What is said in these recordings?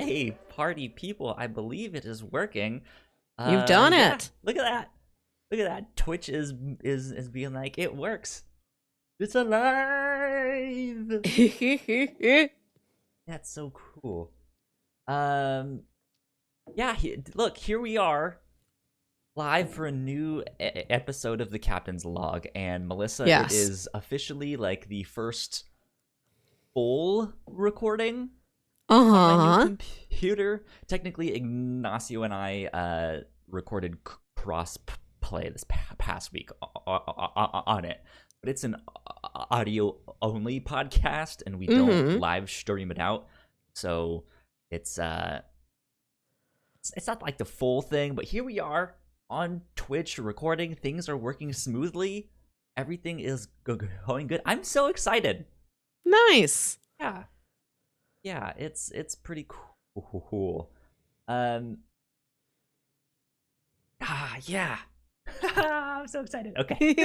Okay, party people, I believe it is working. You've done Yeah, it. look at that. Look at that. Twitch is being like, it works. It's alive. That's so cool. Yeah, look, here we are, live for a new episode of the Captain's Log, and Melissa, Yes. it is officially like the first full recording on my new computer. Technically, Ignacio and I recorded cross play this past week on it, but it's an audio only podcast, and we don't live stream it out, so it's not like the full thing. But here we are on Twitch recording. Things are working smoothly. Everything is going good. I'm so excited. Nice. Yeah, it's pretty cool. Yeah. I'm so excited. Okay.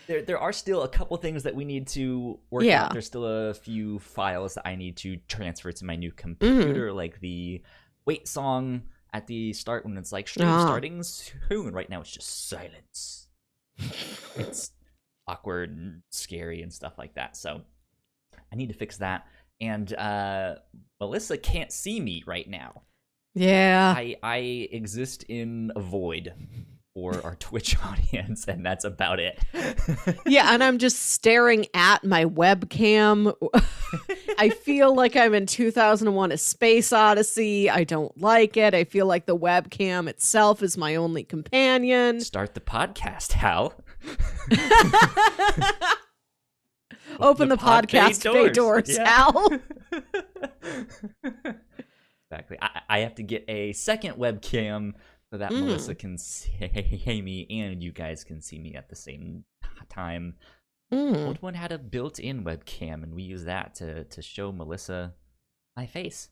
There are still a couple things that we need to work out. There's still a few files that I need to transfer to my new computer, like the wait song at the start when it's like stream starting soon. Right now it's just silence. It's awkward and scary and stuff like that. So I need to fix that. And Melissa can't see me right now. Yeah. I exist in a void for our Twitch audience, and that's about it. Yeah, and I'm just staring at my webcam. I feel like I'm in 2001: A Space Odyssey. I don't like it. I feel like the webcam itself is my only companion. Start the podcast, Hal. Open the podcast bay doors, yeah. Hal. Exactly. I have to get a second webcam so that Melissa can see me and you guys can see me at the same time. Old one had a built-in webcam, and we use that to show Melissa my face.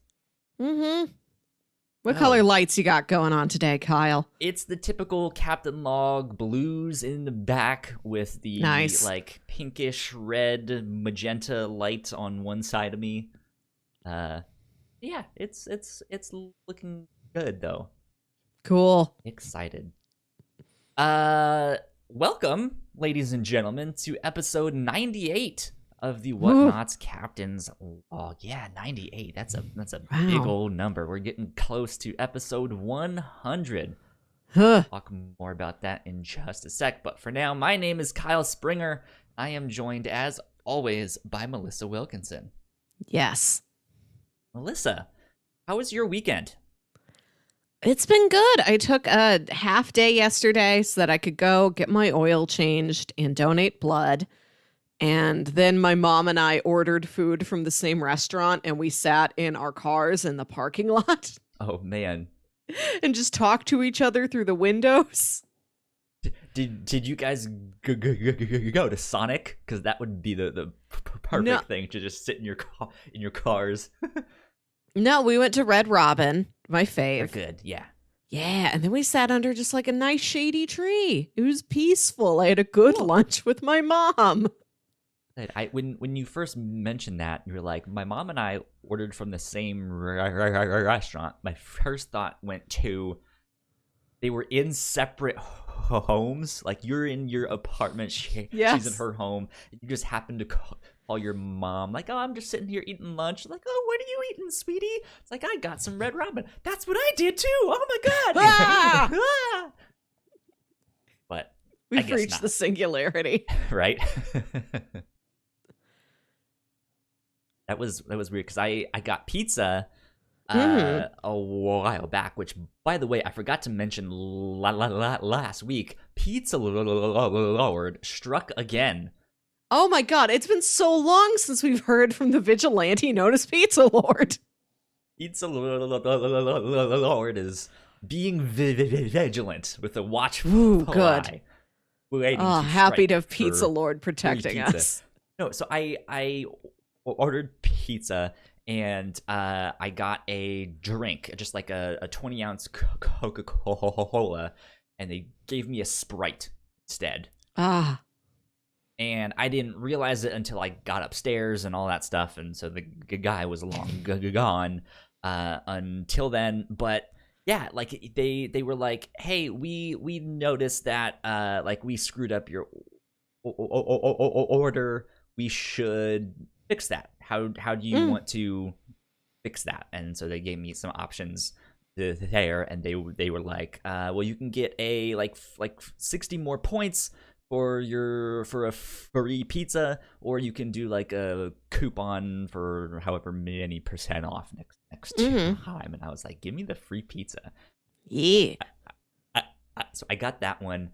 What color lights you got going on today, Kyle? It's the typical Captain Log blues in the back with the like pinkish red magenta light on one side of me. Yeah, it's looking good though. Cool. Excited. Welcome, ladies and gentlemen, to episode 98 of the Whatnauts Captain's Log. Yeah, 98. That's a big old number. We're getting close to episode 100. Talk more about that in just a sec. But for now, my name is Kyle Springer. I am joined, as always, by Melissa Wilkinson. Yes. Melissa, how was your weekend? It's been good. I took a half day yesterday so that I could go get my oil changed and donate blood. And then my mom and I ordered food from the same restaurant, and we sat in our cars in the parking lot. Oh, man. And just talked to each other through the windows. Did you guys go to Sonic? Because that would be the perfect thing to just sit in your cars. No, we went to Red Robin, my fave. They're good, yeah. Yeah, and then we sat under just like a nice shady tree. It was peaceful. I had a good lunch with my mom. When you first mentioned that, you were like, my mom and I ordered from the same restaurant. My first thought went to, they were in separate homes. Like, you're in your apartment, she's in her home. You just happened to call your mom, like, oh, I'm just sitting here eating lunch. Like, oh, what are you eating, sweetie? It's like, I got some Red Robin. That's what I did too. Oh my god. Ah! But we've reached the singularity, right? That was weird because I got pizza a while back, which, by the way, I forgot to mention last week. Pizza Lord struck again. Oh my god, it's been so long since we've heard from the vigilante known as Pizza Lord. Pizza Lord is being vigilant with a watchful eye. Oh, happy to have Pizza Lord protecting us. No, so I ordered pizza, and I got a drink, just like a 20-ounce Coca-Cola, and they gave me a Sprite instead. And I didn't realize it until I got upstairs and all that stuff, and so the guy was long gone until then. But yeah, like they were like, hey, we noticed that like we screwed up your order. We should fix that. How do you want to fix that? And so they gave me some options there, and they were like, well, you can get a like 60 more points for a free pizza, or you can do like a coupon for however many % off next time. And I was like, give me the free pizza. Yeah. So I got that one,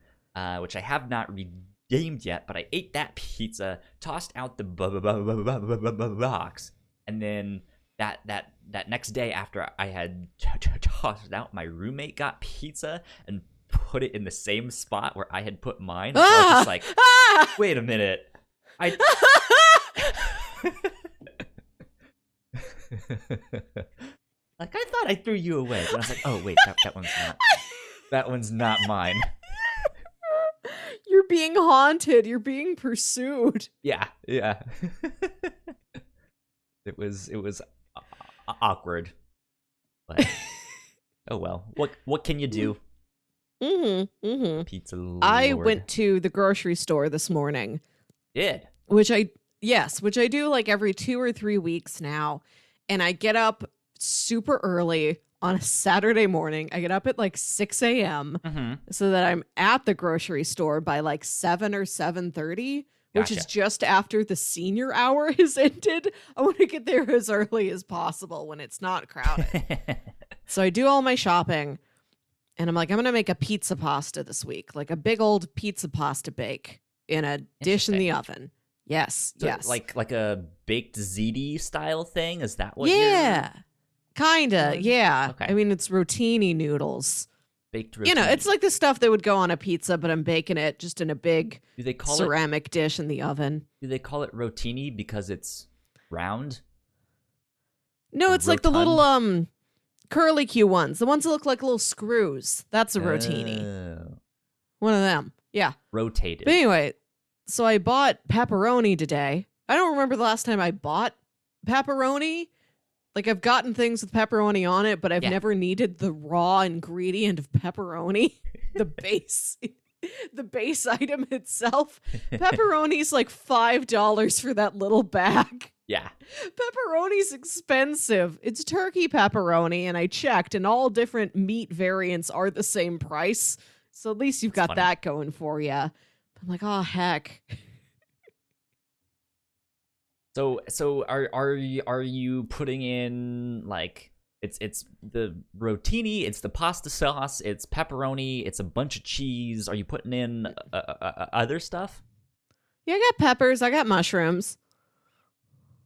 which I have not redeemed yet, but I ate that pizza, tossed out the box, and then that next day after I had tossed it out, my roommate got pizza and put it in the same spot where I had put mine. So I was just like, wait a minute. Like, I thought I threw you away. But I was like, oh, wait, that one's not mine. You're being haunted. You're being pursued. Yeah. It was awkward. But, oh well. What can you do? Pizza Lord. I went to the grocery store this morning. Did? Which I do like every 2 or 3 weeks now. And I get up super early on a Saturday morning. I get up at like 6 a.m. So that I'm at the grocery store by like 7 or 7:30, which is just after the senior hour has ended. I want to get there as early as possible when it's not crowded. So I do all my shopping. And I'm like, I'm going to make a pizza pasta this week, like a big old pizza pasta bake in a dish in the oven. Yes, so yes. Like a baked ziti style thing? Is that what kinda, yeah. Okay. I mean, it's rotini noodles. Baked rotini. You know, it's like the stuff that would go on a pizza, but I'm baking it just in a big ceramic dish in the oven. Do they call it rotini because it's round? No, it's like the little curly Q ones, the ones that look like little screws. That's a rotini. One of them. Yeah. Rotated. But anyway, so I bought pepperoni today. I don't remember the last time I bought pepperoni. Like, I've gotten things with pepperoni on it, but I've never needed the raw ingredient of pepperoni. The base item itself. Pepperoni's like $5 for that little bag. Yeah. Pepperoni's expensive. It's turkey pepperoni, and I checked, and all different meat variants are the same price. So at least you've got that going for you. I'm like, oh, heck. So are you putting in like it's the rotini, it's the pasta sauce, it's pepperoni, it's a bunch of cheese. Are you putting in other stuff? Yeah, I got peppers. I got mushrooms.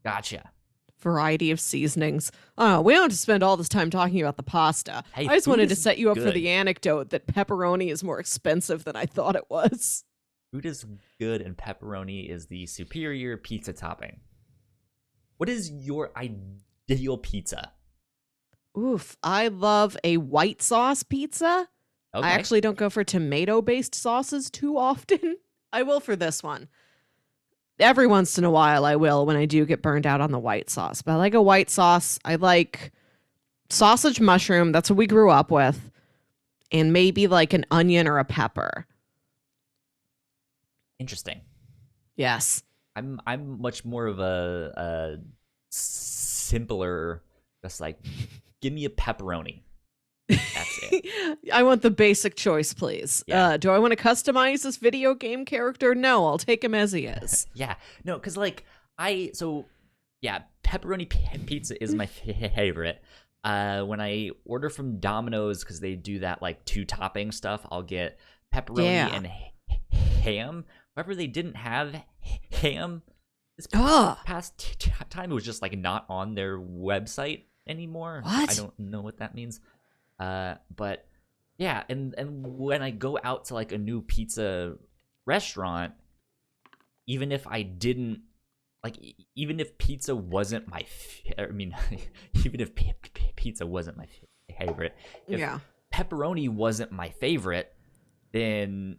Gotcha. Variety of seasonings. Oh, we don't have to spend all this time talking about the pasta. Hey, I just wanted to set you up good for the anecdote that pepperoni is more expensive than I thought it was. Food is good, and pepperoni is the superior pizza topping. What is your ideal pizza? Oof, I love a white sauce pizza. Okay. I actually don't go for tomato-based sauces too often. I will for this one. Every once in a while I will when I do get burned out on the white sauce. But I like a white sauce. I like sausage mushroom. That's what we grew up with. And maybe like an onion or a pepper. Interesting. Yes. I'm much more of a simpler, just like, give me a pepperoni. That's it. I want the basic choice, please. Yeah. Do I want to customize this video game character? No, I'll take him as he is. Yeah. No, because like pepperoni pizza is my favorite. When I order from Domino's, because they do that like 2-topping stuff, I'll get pepperoni and ham. However, they didn't have ham this past time. It was just like not on their website anymore. What? I don't know what that means. But yeah, and when I go out to like a new pizza restaurant, even if I didn't like, even if pizza wasn't my even if pizza wasn't my favorite, if pepperoni wasn't my favorite, then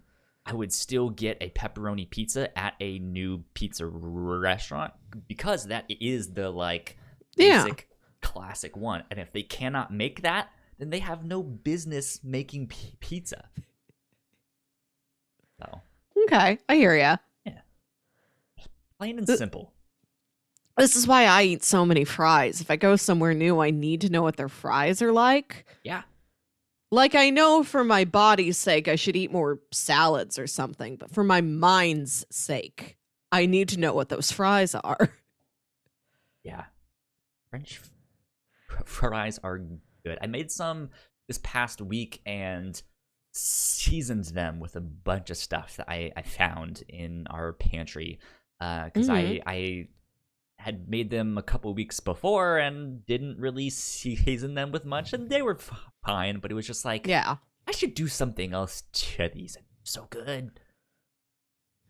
I would still get a pepperoni pizza at a new pizza restaurant because that is the like basic classic one. And if they cannot make that, then they have no business making pizza. So, Okay, I hear ya. yeah. Plain and simple. This is why I eat so many fries. If I go somewhere new, I need to know what their fries are like. Yeah. Like, I know for my body's sake, I should eat more salads or something, but for my mind's sake, I need to know what those fries are. Yeah. French fries are good. I made some this past week and seasoned them with a bunch of stuff that I found in our pantry. Because I had made them a couple weeks before and didn't really season them with much, and they were fine, but it was just like, yeah, I should do something else to these. So good.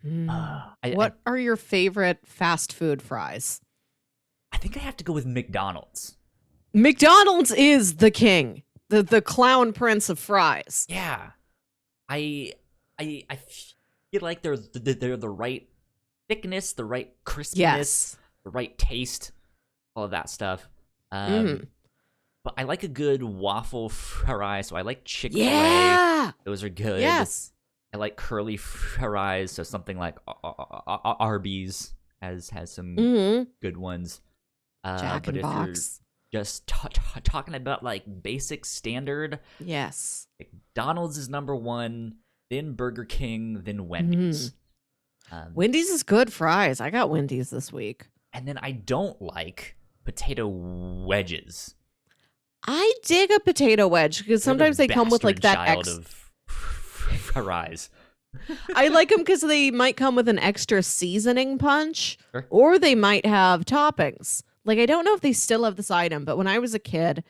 What are your favorite fast food fries? I think I have to go with McDonald's. McDonald's is the king, the clown prince of fries. Yeah, I feel like they're the right thickness, the right crispiness, the right taste, all of that stuff. But I like a good waffle fry, so I like Chick-fil-A. Yeah, those are good. Yes, I like curly fries, so something like Arby's has some good ones. Jack and Box. You're just talking about like basic standard, yes, McDonald's is number one, then Burger King, then Wendy's. Wendy's is good fries. I got Wendy's this week. And then I don't like potato wedges. I dig a potato wedge because sometimes they come with like that child of fries. I like them because they might come with an extra seasoning punch, or they might have toppings. Like, I don't know if they still have this item, but when I was a kid,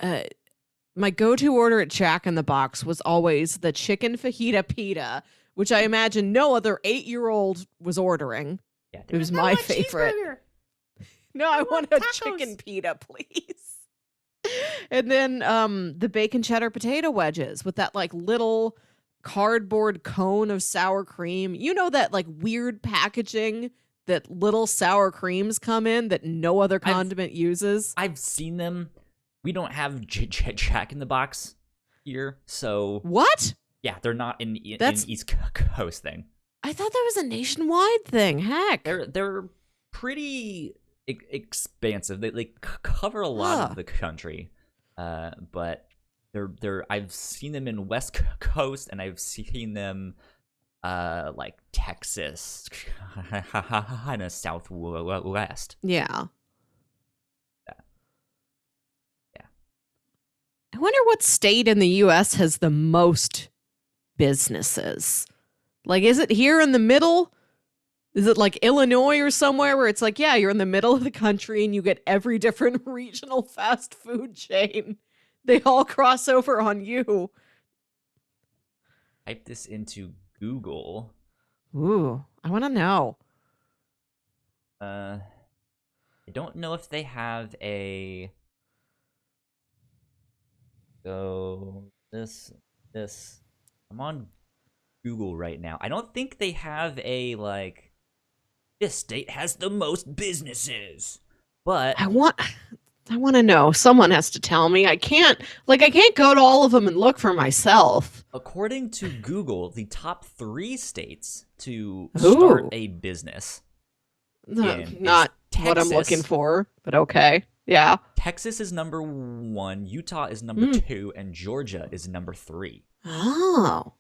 my go-to order at Jack in the Box was always the chicken fajita pita, which I imagine no other 8-year-old was ordering. Yeah, it was my favorite. No, I want a chicken pita, please. And then the bacon cheddar potato wedges with that like little cardboard cone of sour cream. You know that like weird packaging that little sour creams come in that no other condiment uses? I've seen them. We don't have Jack in the Box here, so... What? Yeah, they're not in East Coast thing. I thought that was a nationwide thing. Heck. They're pretty expansive. They cover a lot of the country. But I've seen them in West Coast, and I've seen them like Texas, kind of Southwest. Yeah. Yeah. I wonder what state in the U.S. has the most businesses. Like, is it here in the middle? Is it like Illinois or somewhere where it's like, yeah, you're in the middle of the country and you get every different regional fast food chain. They all cross over on you. Type this into Google. Ooh, I want to know. I don't know if they have a... So, this... I'm on Google right now. I don't think they have a, like... This state has the most businesses. But... I want to know. Someone has to tell me. I can't go to all of them and look for myself. According to Google, the top 3 states to start a business. Not what I'm looking for, but okay. Yeah. Texas is number 1, Utah is number 2, and Georgia is number 3. Oh.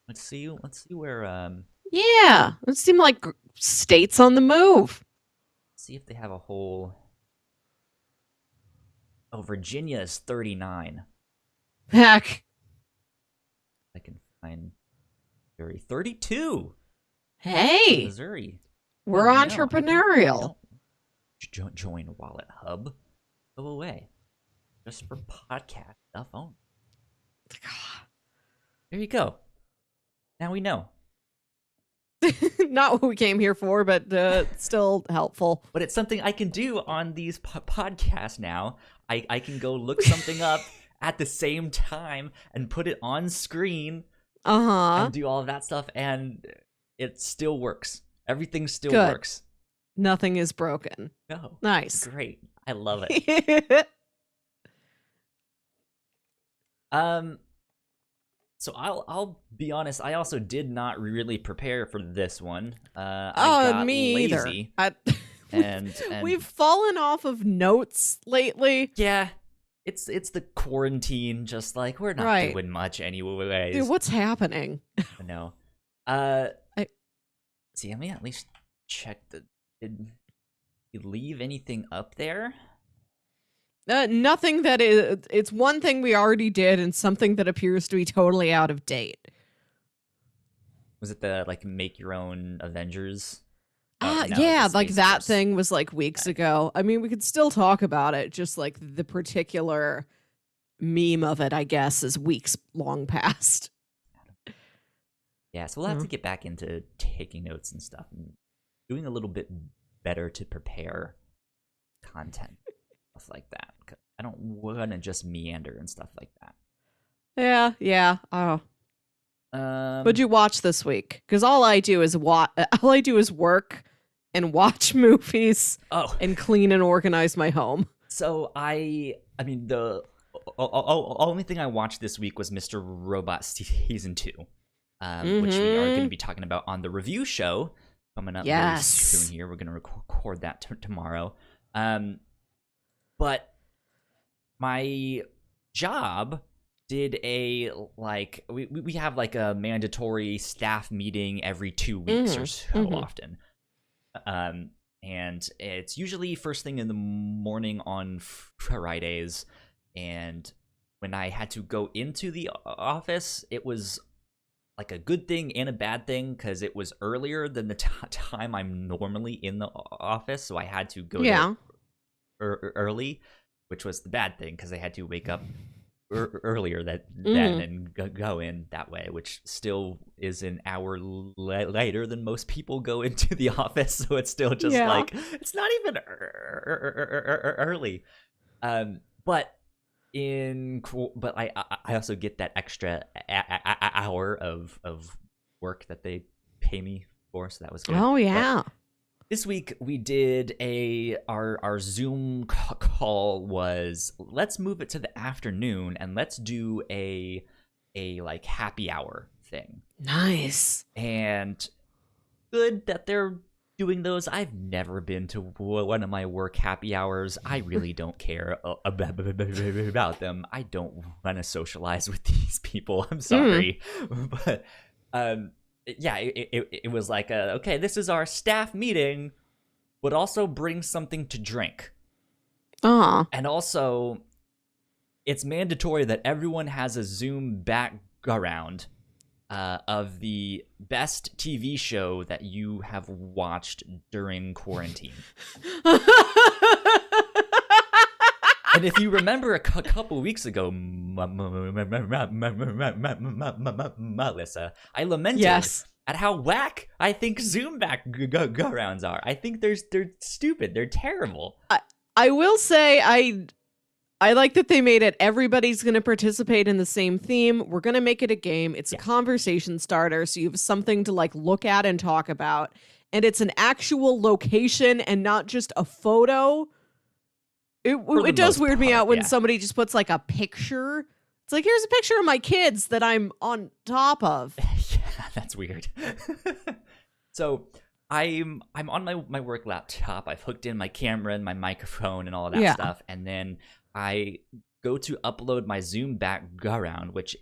Let's see where Yeah. It seemed like states on the move. See if they have a whole... Oh, Virginia is 39. Heck. I can find Missouri. 32. Hey. Missouri. We're entrepreneurial. Don't join Wallet Hub. Go away. Just for podcast stuff only. There you go. Now we know. Not what we came here for, but still helpful. But it's something I can do on these podcasts now. I can go look something up at the same time and put it on screen Uh-huh. and do all of that stuff, and it still works. Everything still Good. works. Nothing is broken. No. Nice. It's great. I love it. So I'll be honest, I also did not really prepare for this one. I got me lazy. either. And We've fallen off of notes lately. Yeah. It's the quarantine, just like we're not doing much anyways. Dude, what's happening? No. See, let me at least check did you leave anything up there? Nothing that is. It's one thing we already did, and something that appears to be totally out of date. Was it the like make your own Avengers? No, yeah, like that thing was like weeks ago. I mean, we could still talk about it. Just like the particular meme of it, I guess, is weeks long past. Yeah, so we'll have to get back into taking notes and stuff, and doing a little bit better to prepare content. Like that. I don't want to just meander and stuff like that. Yeah. Oh. What'd you watch this week? Because all I do is work and watch movies. And clean and organize my home. So I mean the only thing I watched this week was Mr. Robot season 2, which we are going to be talking about on the review show coming up very soon. Here, we're going to record that tomorrow. But my job did we have like a mandatory staff meeting every 2 weeks or so often. And it's usually first thing in the morning on Fridays. And when I had to go into the office, it was like a good thing and a bad thing because it was earlier than the time I'm normally in the office. So I had to go there early, which was the bad thing because I had to wake up earlier then and go in that way, which still is an hour later than most people go into the office. So it's still just like it's not even early. But I also get that extra hour of work that they pay me for, so that was good. Oh yeah. But this week we did our Zoom call was let's move it to the afternoon and let's do a like happy hour thing. Nice. And good that they're doing those. I've never been to one of my work happy hours. I really don't care about them. I don't want to socialize with these people. I'm sorry. But yeah, it was like, okay, this is our staff meeting, but also bring something to drink. And also, it's mandatory that everyone has a Zoom background of the best TV show that you have watched during quarantine. And if you remember a couple weeks ago, Melissa, I lamented at how whack I think Zoom backgrounds are. I think they're stupid. They're terrible. I will say I like that they made it everybody's going to participate in the same theme. We're going to make it a game. It's a conversation starter, so you have something to like look at and talk about. And it's an actual location and not just a photo. It does weird me out when somebody just puts like a picture. It's like, here's a picture of my kids that I'm on top of. Yeah, that's weird. So I'm on my work laptop. I've hooked in my camera and my microphone and all of that stuff. And then I go to upload my Zoom background, which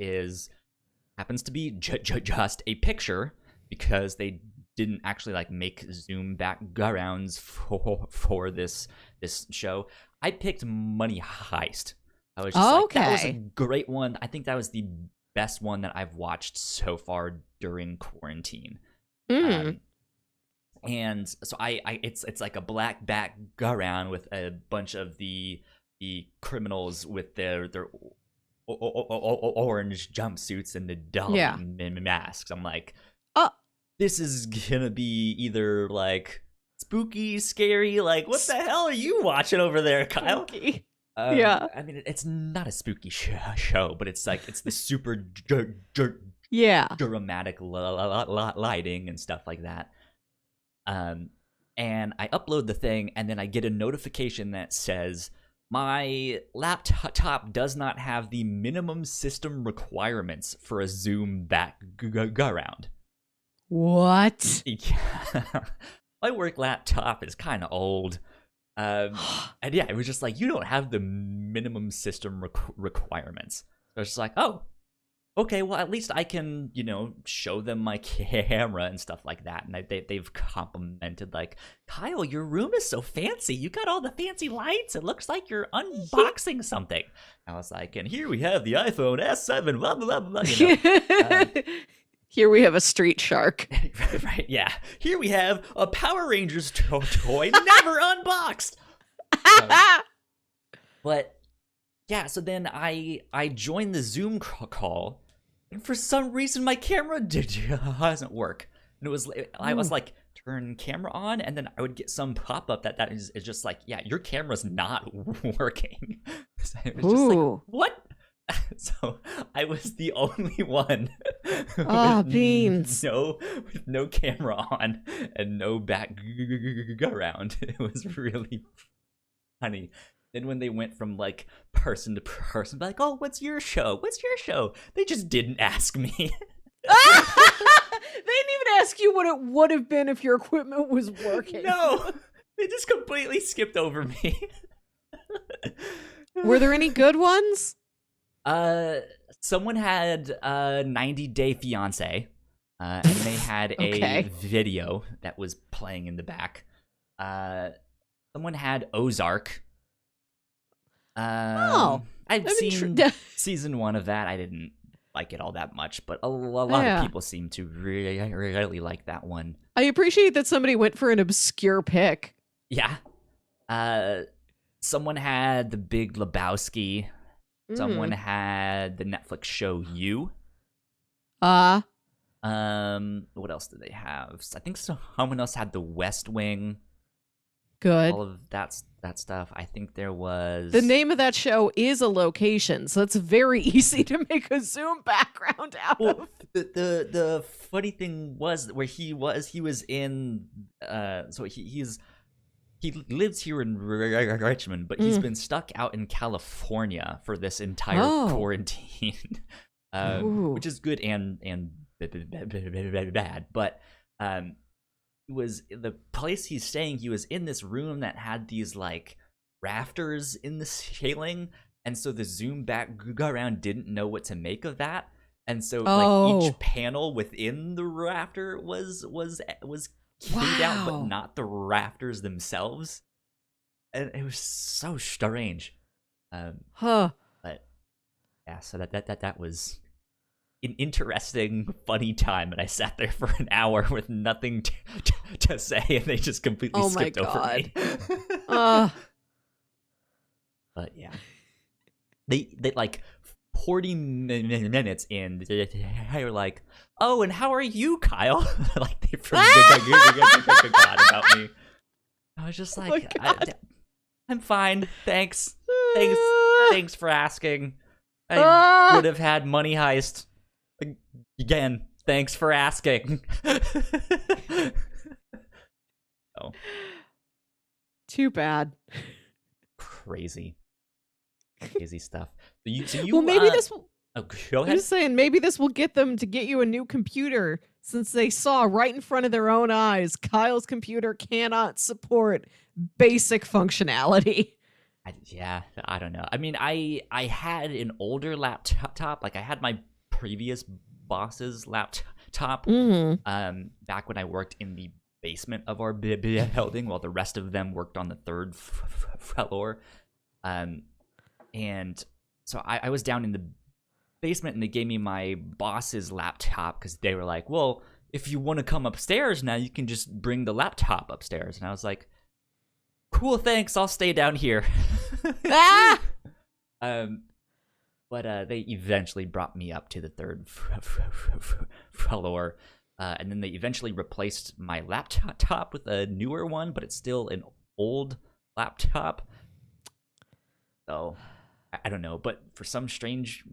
happens to be just a picture because they didn't actually like make Zoom backgrounds for this show. I picked Money Heist. I was just like, that was a great one. I think that was the best one that I've watched so far during quarantine. And so it's like a black background with a bunch of the criminals with their orange jumpsuits and the dumb masks. I'm like, this is gonna be either like spooky, scary, like what the hell are you watching over there, Kyle? I mean, it's not a spooky show, but it's like it's the super Yeah. dramatic lighting and stuff like that. And I upload the thing, and then I get a notification that says, my laptop does not have the minimum system requirements for a zoom background. What? Yeah. My work laptop is kind of old. And yeah, it was just like, you don't have the minimum system requirements. So it's just like, oh, okay, well, at least I can, show them my camera and stuff like that. And they've complimented, like, Kyle, your room is so fancy. You got all the fancy lights. It looks like you're unboxing something. I was like, and here we have the iPhone S7, blah, blah, blah, blah. Here we have a street shark. Right, yeah. Here we have a Power Rangers toy never unboxed. But, yeah, so then I joined the Zoom call. And for some reason, my camera doesn't work. And I was like, turn camera on, and then I would get some pop-up that is just like, yeah, your camera's not working. So it was just like, what? So I was the only one beans. with no camera on and no background. It was really funny. Then when they went from like person to person, like, oh, what's your show? They just didn't ask me. They didn't even ask you what it would have been if your equipment was working. No, they just completely skipped over me. Were there any good ones? Someone had a 90-Day Fiancé, and they had a video that was playing in the back. Someone had Ozark. I've seen season 1 of that. I didn't like it all that much, but a lot of people seem to really like that one. I appreciate that somebody went for an obscure pick. Yeah. Someone had The Big Lebowski. Someone had the Netflix show You. What else did they have? I think someone else had The West Wing. Good. All of that stuff. I think there was... The name of that show is a location, so it's very easy to make a Zoom background out of. The funny thing was where he was in... So he lives here in Richmond, but he's been stuck out in California for this entire quarantine, which is good and bad. But it was the place he's staying. He was in this room that had these like rafters in the ceiling, and so the Zoom background didn't know what to make of that, and so like each panel within the rafter was keyed out, but not the rafters themselves, and it was so strange. But yeah, so that was an interesting, funny time, and I sat there for an hour with nothing to say, and they just completely skipped over me. But yeah, they like 40 minutes in, they were like, oh, and how are you, Kyle? Like, they forgot about me. I was just like, I'm fine. Thanks for asking. I would have had Money Heist. Again, thanks for asking. Oh. Too bad. Crazy stuff. Well, maybe this will... Oh, go ahead. I'm just saying, maybe this will get them to get you a new computer, since they saw right in front of their own eyes Kyle's computer cannot support basic functionality. I don't know. I mean, I had an older laptop. Like, I had my previous boss's laptop back when I worked in the basement of our building, while the rest of them worked on the third floor. And so I was down in the basement, and they gave me my boss's laptop because they were like, well, if you want to come upstairs now, you can just bring the laptop upstairs. And I was like, cool, thanks, I'll stay down here. But they eventually brought me up to the third floor, and then they eventually replaced my laptop with a newer one, but it's still an old laptop. So I don't know, but for some strange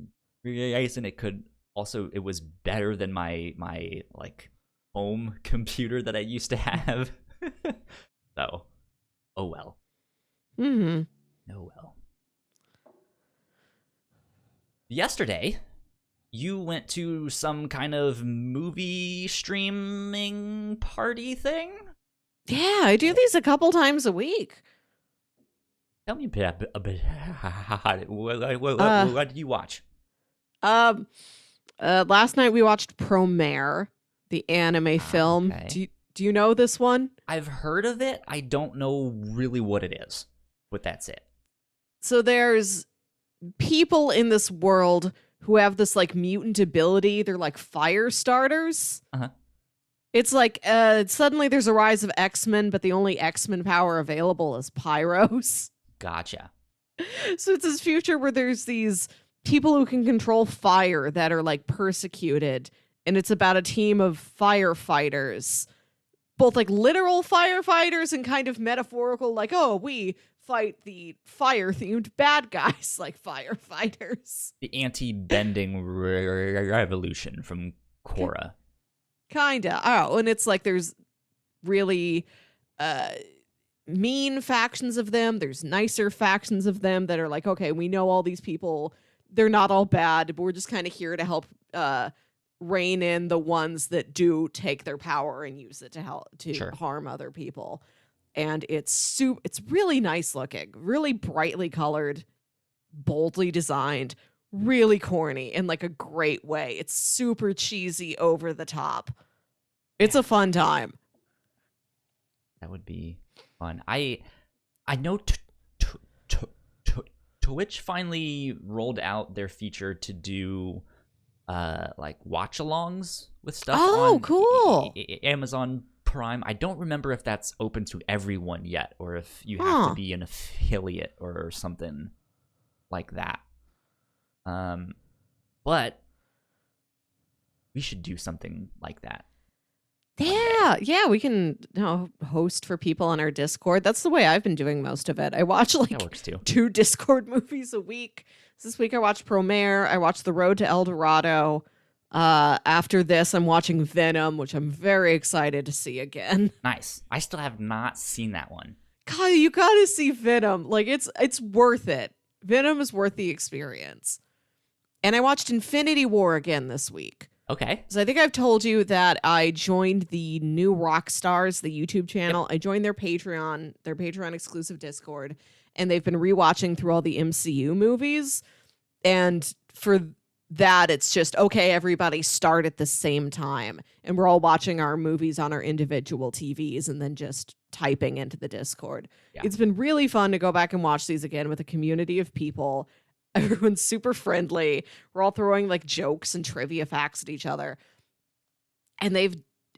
reason, it could Also, it was better than my like home computer that I used to have. So, oh well. Mm-hmm. Oh well. Yesterday, you went to some kind of movie streaming party thing? Yeah, I do these a couple times a week. Tell me a bit about it. Uh, What did you watch? um, last night we watched Promare, the anime film. Okay. Do you know this one? I've heard of it. I don't know really what it is, but that's it. So there's people in this world who have this like mutant ability. They're like fire starters. Uh-huh. It's like suddenly there's a rise of X-Men, but the only X-Men power available is pyros. Gotcha. So it's this future where there's these people who can control fire that are like persecuted, and it's about a team of firefighters, both like literal firefighters and kind of metaphorical, like, oh, we fight the fire-themed bad guys like firefighters. The anti-bending revolution from Korra. Kinda. Oh, and it's like there's really mean factions of them. There's nicer factions of them that are like, okay, we know all these people. They're not all bad, but we're just kind of here to help rein in the ones that do take their power and use it to help to harm other people. And it's really nice looking, really brightly colored, boldly designed, really corny in like a great way. It's super cheesy, over the top. It's a fun time. That would be fun. I know Twitch finally rolled out their feature to do like watch-alongs with stuff on cool. Amazon Prime. I don't remember if that's open to everyone yet, or if you have to be an affiliate or something like that. But we should do something like that. Yeah, we can host for people on our Discord. That's the way I've been doing most of it. I watch like 2 Discord movies a week. This week I watched Promare. I watched The Road to El Dorado. After this, I'm watching Venom, which I'm very excited to see again. Nice. I still have not seen that one. God, you gotta see Venom. Like it's worth it. Venom is worth the experience. And I watched Infinity War again this week. Okay. So I think I've told you that I joined the New Rockstars, the YouTube channel. Yep. I joined their Patreon exclusive Discord, and they've been rewatching through all the MCU movies. And for that, it's just, okay, everybody start at the same time. And we're all watching our movies on our individual TVs and then just typing into the Discord. Yeah. It's been really fun to go back and watch these again with a community of people. Everyone's super friendly. We're all throwing like jokes and trivia facts at each other. And they've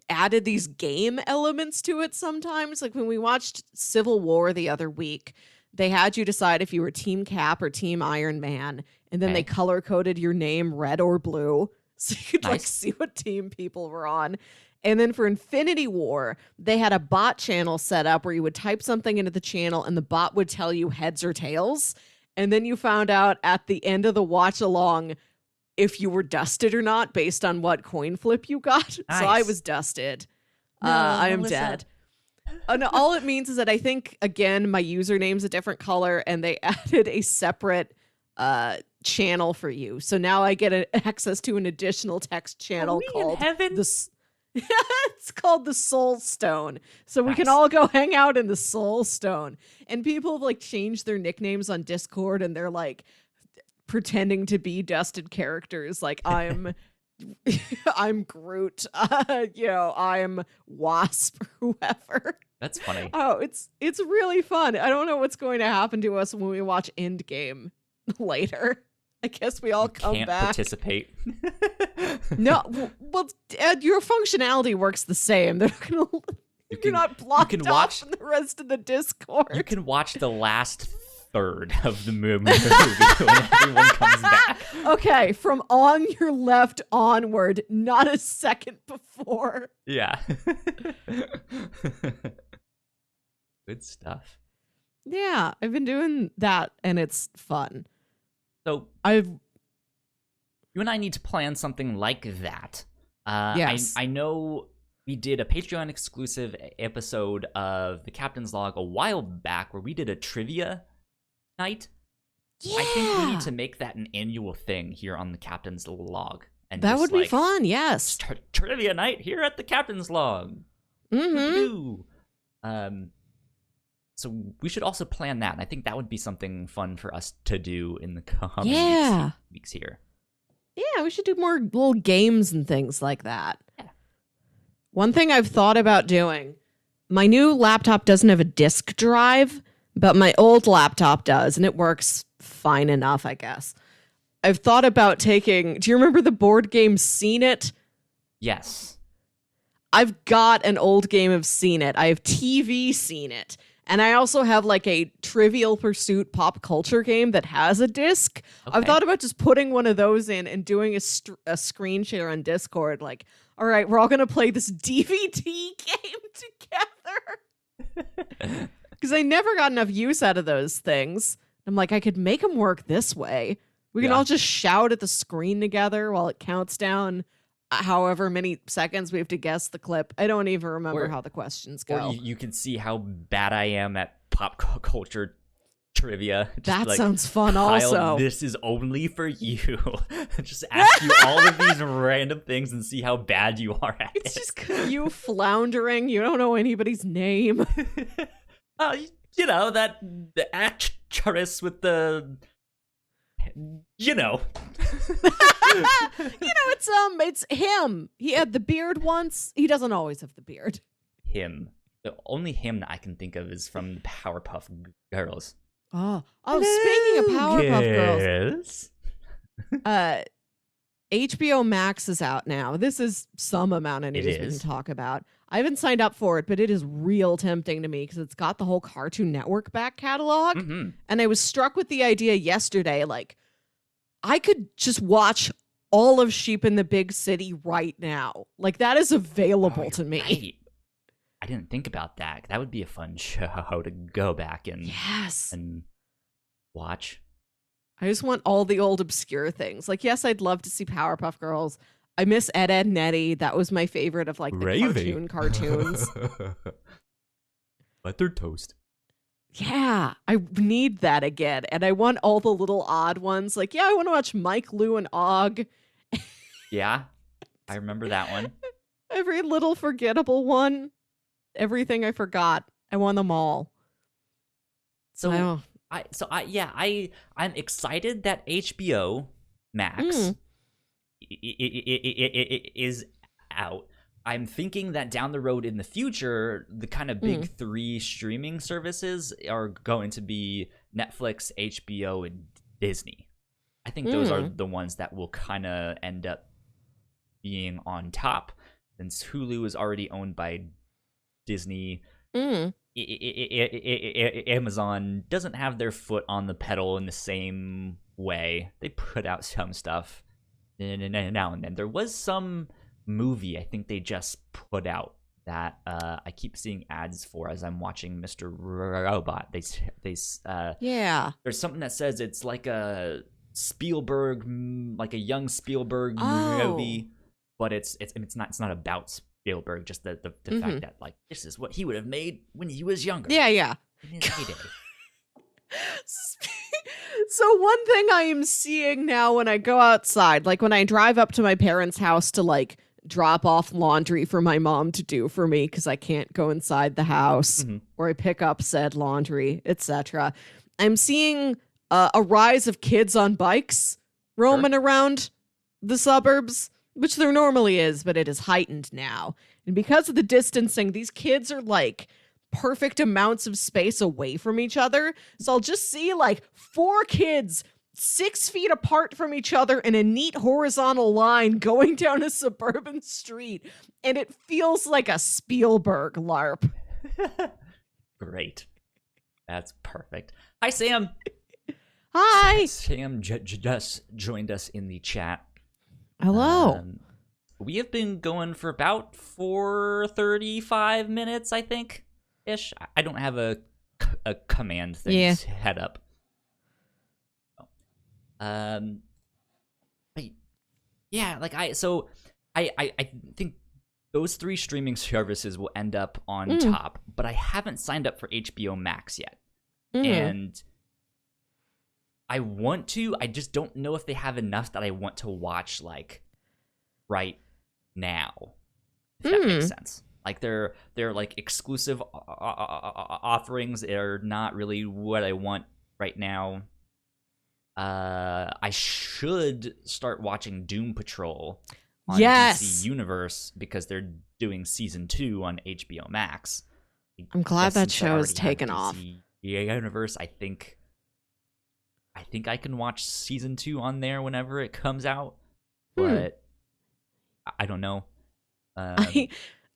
added these game elements to it sometimes. Like when we watched Civil War the other week, they had you decide if you were Team Cap or Team Iron Man. And then they color-coded your name red or blue. So you could like see what team people were on. And then for Infinity War, they had a bot channel set up where you would type something into the channel and the bot would tell you heads or tails. And then you found out at the end of the watch along if you were dusted or not based on what coin flip you got. Nice. So I was dusted. No, I am dead. No, all it means is that I think, again, my username's a different color and they added a separate channel for you. So now I get access to an additional text channel called it's called the Soul Stone. So we can all go hang out in the Soul Stone. And people have like changed their nicknames on Discord and they're like pretending to be dusted characters. Like I'm Groot, I'm Wasp or whoever. That's funny. Oh, it's really fun. I don't know what's going to happen to us when we watch Endgame later. I guess we all can't participate. No, well, your functionality works the same. They're not gonna. You're not blocked off from the rest of the Discord. You can watch the last third of the movie when everyone comes back. Okay, from on your left onward, not a second before. Yeah. Good stuff. Yeah, I've been doing that, and it's fun. So you and I need to plan something like that. Yes. I know we did a Patreon exclusive episode of the Captain's Log a while back where we did a trivia night. Yeah. I think we need to make that an annual thing here on the Captain's Log. And that would be like, fun, yes. Trivia night here at the Captain's Log. Mm-hmm. So we should also plan that. And I think that would be something fun for us to do in the coming weeks here. Yeah, we should do more little games and things like that. Yeah. One thing I've thought about doing, my new laptop doesn't have a disk drive, but my old laptop does, and it works fine enough, I guess. I've thought about do you remember the board game Seen It? Yes. I've got an old game of Seen It. I have TV Seen It. And I also have like a Trivial Pursuit pop culture game that has a disc. Okay. I've thought about just putting one of those in and doing a screen share on Discord. Like, all right, we're all going to play this DVD game together. Because I never got enough use out of those things. I'm like, I could make them work this way. We can all just shout at the screen together while it counts down however many seconds we have to guess the clip. I don't even remember how the questions go. Or you can see how bad I am at pop culture trivia. That sounds fun also. This is only for you. Just ask you all of these random things and see how bad you are at it. It's just you floundering. You don't know anybody's name. The actress with the... It's him. He had the beard once. He doesn't always have the beard. Him. The only him that I can think of is from Powerpuff Girls. Oh, speaking of Powerpuff Girls. HBO Max is out now. This is some amount of news we can talk about. I haven't signed up for it, but it is real tempting to me because it's got the whole Cartoon Network back catalog. Mm-hmm. And I was struck with the idea yesterday, like, I could just watch all of Sheep in the Big City right now. Like, that is available to me. Right. I didn't think about that. That would be a fun show to go back and watch. I just want all the old obscure things. Like, yes, I'd love to see Powerpuff Girls. I miss Ed, Edd n Eddy. That was my favorite of like the cartoons. Buttered toast. Yeah, I need that again. And I want all the little odd ones. Like, yeah, I want to watch Mike, Lou, and Og. Yeah, I remember that one. Every little forgettable one. Everything I forgot. I want them all. I'm excited that HBO Max is out. I'm thinking that down the road in the future, the kind of big three streaming services are going to be Netflix, HBO, and Disney. I think those are the ones that will kind of end up being on top, since Hulu is already owned by Disney. Amazon doesn't have their foot on the pedal in the same way. They put out some stuff now and then. There was some movie I think they just put out that I keep seeing ads for as I'm watching Mr. Robot. There's something that says it's like a Spielberg, like a young Spielberg movie, but it's not about Spielberg, just the fact that like this is what he would have made when he was younger. Yeah. In his heyday. So one thing I am seeing now when I go outside, like when I drive up to my parents' house to like drop off laundry for my mom to do for me because I can't go inside the house, or I pick up said laundry, etc. I'm seeing a rise of kids on bikes roaming around the suburbs, which there normally is, but it is heightened now. And because of the distancing, these kids are like perfect amounts of space away from each other. So I'll just see like 4 kids 6 feet apart from each other in a neat horizontal line going down a suburban street. And it feels like a Spielberg LARP. Great. That's perfect. Hi, Sam. Hi. Sam just joined us in the chat. Hello. We have been going for about 35 minutes, I think. Ish. I don't have a command thing set up. Wait, Yeah, like I think those 3 streaming services will end up on top, but I haven't signed up for HBO Max yet. And I want to. I just don't know if they have enough that I want to watch like right now. If that makes sense. Like they're like exclusive offerings. They're not really what I want right now. I should start watching Doom Patrol on DC Universe because they're doing season 2 on HBO Max. I'm glad that show is taken off. Universe, I think I can watch season 2 on there whenever it comes out, but I don't know. I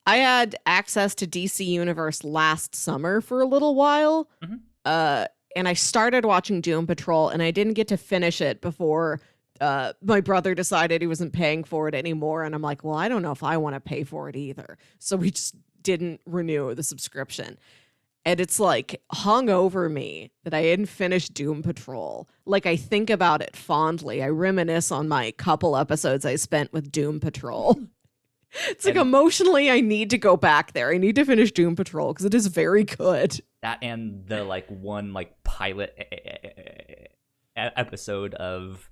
had access to DC Universe last summer for a little while, and I started watching Doom Patrol, and I didn't get to finish it before my brother decided he wasn't paying for it anymore, and I'm like, well, I don't know if I want to pay for it either, so we just didn't renew the subscription. And it's like hung over me that I hadn't finished Doom Patrol. Like I think about it fondly. I reminisce on my couple episodes I spent with Doom Patrol. It's like emotionally I need to go back there. I need to finish Doom Patrol because it is very good. That and the like one like pilot episode of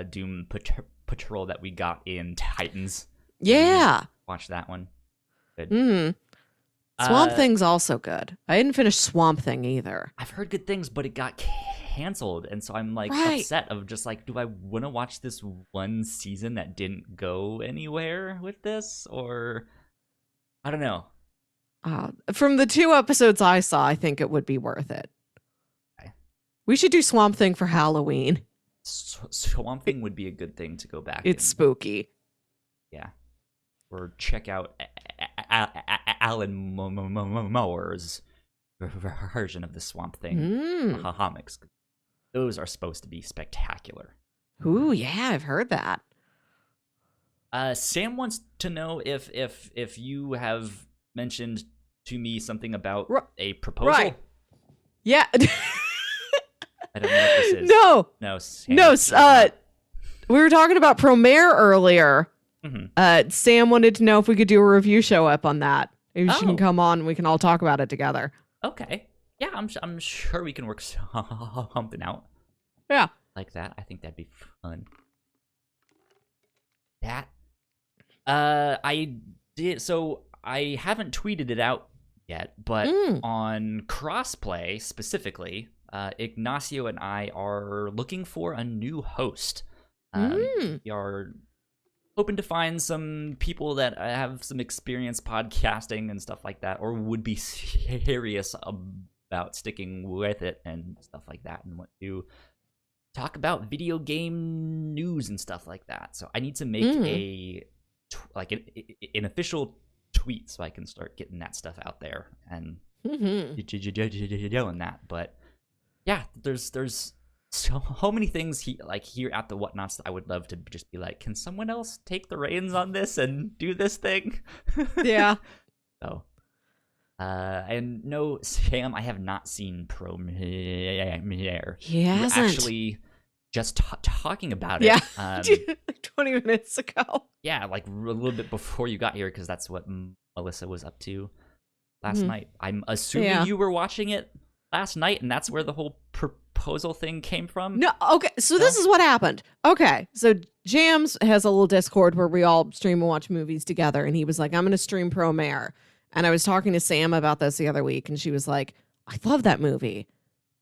Doom Patrol that we got in Titans. Yeah. Watch that one. Good. Swamp Thing's also good. I didn't finish Swamp Thing either. I've heard good things, but it got canceled, and so I'm like upset of just like, do I want to watch this one season that didn't go anywhere with this, or I don't know. From the 2 episodes I saw, I think it would be worth it. Okay. We should do Swamp Thing for Halloween. Swamp Thing would be a good thing to go back. It's spooky. Yeah. Or check out Alan Moore's version of the Swamp Thing comics. Those are supposed to be spectacular. Ooh, yeah, I've heard that. Sam wants to know if you have mentioned to me something about a proposal. Right. Yeah. I don't know what this is. No, Sam, we were talking about Promare earlier. Sam wanted to know if we could do a review show up on that. Maybe she can come on and we can all talk about it together. Okay. Yeah, I'm sure we can work something out. Yeah. Like that. I think that'd be fun. That. I did. So I haven't tweeted it out yet, but on Crossplay specifically, Ignacio and I are looking for a new host. We are hoping to find some people that have some experience podcasting and stuff like that, or would be serious about sticking with it and stuff like that, and want to talk about video game news and stuff like that. So I need to make an official tweet so I can start getting that stuff out there and doing that. But yeah, there's so many things here at the Whatnauts that I would love to just be like, can someone else take the reins on this and do this thing? Yeah. So, and no, Sam, I have not seen Promare. He hasn't. We're actually just talking about it. Yeah, like 20 minutes ago. Yeah, like a little bit before you got here, because that's what Melissa was up to last night. I'm assuming you were watching it last night, and that's where the whole proposal thing came from? No, okay, so this is what happened. Okay, so Jams has a little Discord where we all stream and watch movies together, and he was like, I'm going to stream Promare. And I was talking to Sam about this the other week, and she was like, I love that movie.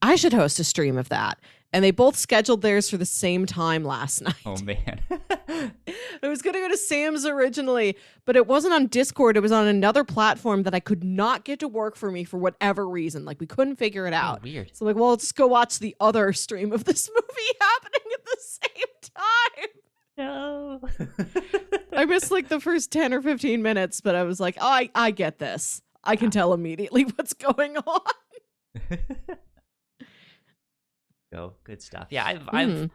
I should host a stream of that. And they both scheduled theirs for the same time last night. Oh, man. I was going to go to Sam's originally, but it wasn't on Discord. It was on another platform that I could not get to work for me for whatever reason. Like, we couldn't figure it out. Oh, weird. So, like, well, let's go watch the other stream of this movie happening at the same time. No. I missed, like, the first 10 or 15 minutes, but I was like, oh, I get this. I can tell immediately what's going on. Good stuff. Yeah, I've